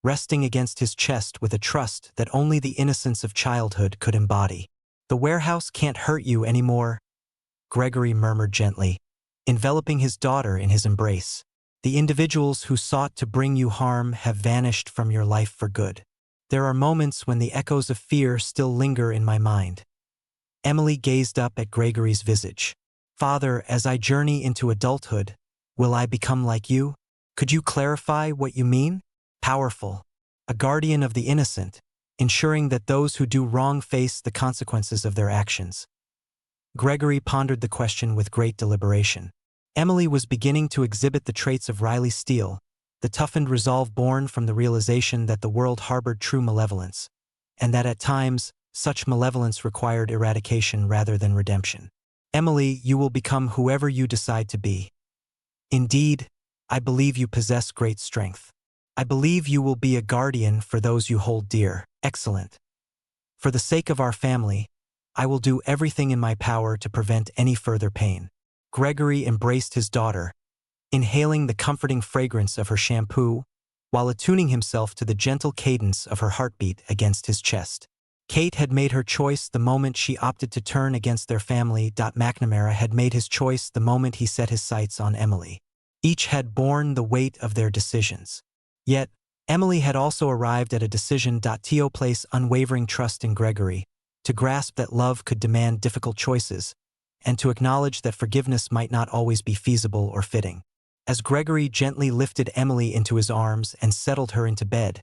[SPEAKER 1] resting against his chest with a trust that only the innocence of childhood could embody. The warehouse can't hurt you anymore, Gregory murmured gently, enveloping his daughter in his embrace. The individuals who sought to bring you harm have vanished from your life for good. There are moments when the echoes of fear still linger in my mind. Emily gazed up at Gregory's visage. Father, as I journey into adulthood, will I become like you? Could you clarify what you mean? Powerful. A guardian of the innocent, ensuring that those who do wrong face the consequences of their actions. Gregory pondered the question with great deliberation. Emily was beginning to exhibit the traits of Riley Steele, the toughened resolve born from the realization that the world harbored true malevolence, and that at times, such malevolence required eradication rather than redemption. Emily, you will become whoever you decide to be. Indeed, I believe you possess great strength. I believe you will be a guardian for those you hold dear. Excellent. For the sake of our family, I will do everything in my power to prevent any further pain. Gregory embraced his daughter, inhaling the comforting fragrance of her shampoo, while attuning himself to the gentle cadence of her heartbeat against his chest. Kate had made her choice the moment she opted to turn against their family. McNamara had made his choice the moment he set his sights on Emily. Each had borne the weight of their decisions. Yet, Emily had also arrived at a decision to place unwavering trust in Gregory, to grasp that love could demand difficult choices, and to acknowledge that forgiveness might not always be feasible or fitting. As Gregory gently lifted Emily into his arms and settled her into bed,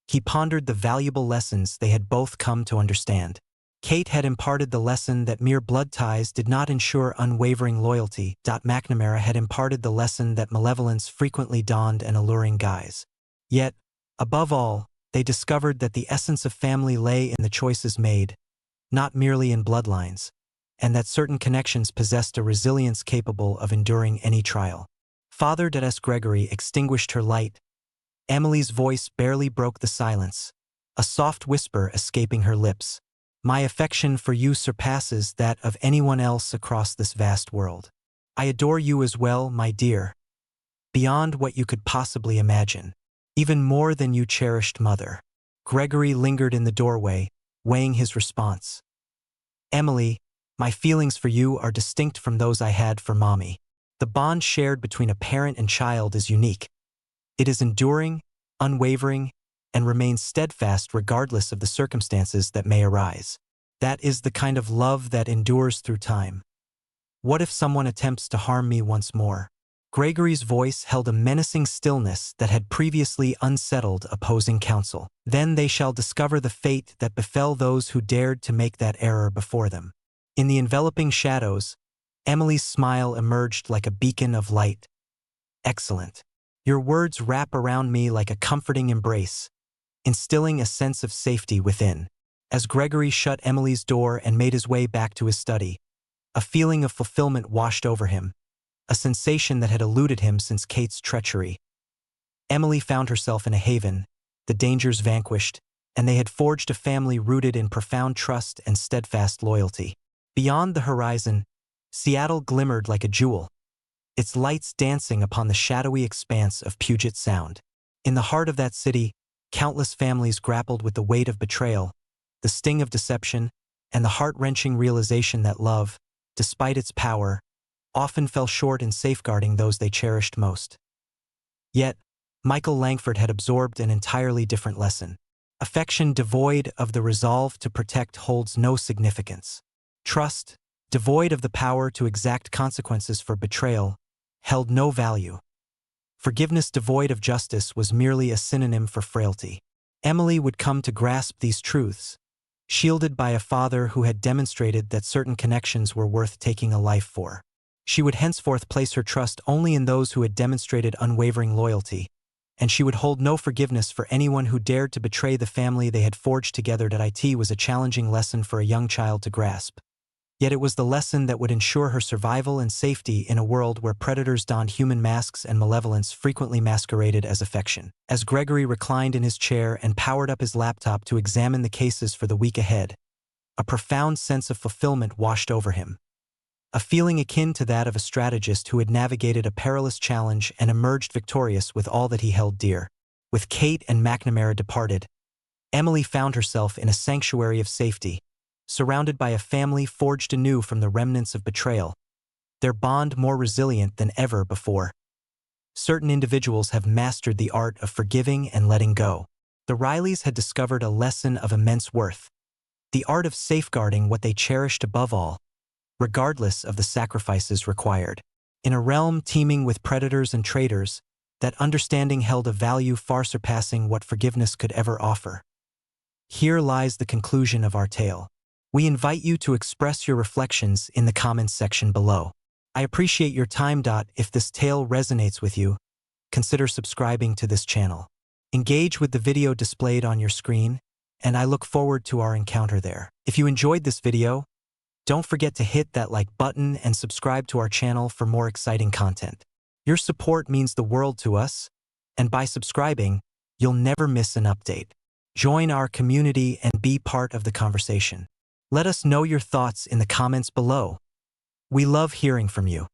[SPEAKER 1] he pondered the valuable lessons they had both come to understand. Kate had imparted the lesson that mere blood ties did not ensure unwavering loyalty. McNamara had imparted the lesson that malevolence frequently donned an alluring guise. Yet, above all, they discovered that the essence of family lay in the choices made, not merely in bloodlines, and that certain connections possessed a resilience capable of enduring any trial. Father Gregory extinguished her light. Emily's voice barely broke the silence, a soft whisper escaping her lips. My affection for you surpasses that of anyone else across this vast world. I adore you as well, my dear, beyond what you could possibly imagine, even more than you cherished mother. Gregory lingered in the doorway, weighing his response. Emily, my feelings for you are distinct from those I had for Mommy. The bond shared between a parent and child is unique. It is enduring, unwavering, and remains steadfast regardless of the circumstances that may arise. That is the kind of love that endures through time. What if someone attempts to harm me once more? Gregory's voice held a menacing stillness that had previously unsettled opposing counsel. Then they shall discover the fate that befell those who dared to make that error before them. In the enveloping shadows, Emily's smile emerged like a beacon of light. Excellent. Your words wrap around me like a comforting embrace, instilling a sense of safety within. As Gregory shut Emily's door and made his way back to his study, a feeling of fulfillment washed over him, a sensation that had eluded him since Kate's treachery. Emily found herself in a haven, the dangers vanquished, and they had forged a family rooted in profound trust and steadfast loyalty. Beyond the horizon, Seattle glimmered like a jewel, its lights dancing upon the shadowy expanse of Puget Sound. In the heart of that city, countless families grappled with the weight of betrayal, the sting of deception, and the heart-wrenching realization that love, despite its power, often fell short in safeguarding those they cherished most. Yet, Michael Langford had absorbed an entirely different lesson. Affection devoid of the resolve to protect holds no significance. Trust, devoid of the power to exact consequences for betrayal, held no value. Forgiveness devoid of justice was merely a synonym for frailty. Emily would come to grasp these truths, shielded by a father who had demonstrated that certain connections were worth taking a life for. She would henceforth place her trust only in those who had demonstrated unwavering loyalty, and she would hold no forgiveness for anyone who dared to betray the family they had forged together. It was a challenging lesson for a young child to grasp. Yet it was the lesson that would ensure her survival and safety in a world where predators donned human masks and malevolence frequently masqueraded as affection. As Gregory reclined in his chair and powered up his laptop to examine the cases for the week ahead, a profound sense of fulfillment washed over him. A feeling akin to that of a strategist who had navigated a perilous challenge and emerged victorious with all that he held dear. With Kate and McNamara departed, Emily found herself in a sanctuary of safety, surrounded by a family forged anew from the remnants of betrayal, their bond more resilient than ever before. Certain individuals have mastered the art of forgiving and letting go. The Rileys had discovered a lesson of immense worth, the art of safeguarding what they cherished above all, regardless of the sacrifices required. In a realm teeming with predators and traitors, that understanding held a value far surpassing what forgiveness could ever offer. Here lies the conclusion of our tale. We invite you to express your reflections in the comments section below. I appreciate your time. If this tale resonates with you, consider subscribing to this channel. Engage with the video displayed on your screen, and I look forward to our encounter there. If you enjoyed this video, don't forget to hit that like button and subscribe to our channel for more exciting content. Your support means the world to us, and by subscribing, you'll never miss an update. Join our community and be part of the conversation. Let us know your thoughts in the comments below. We love hearing from you.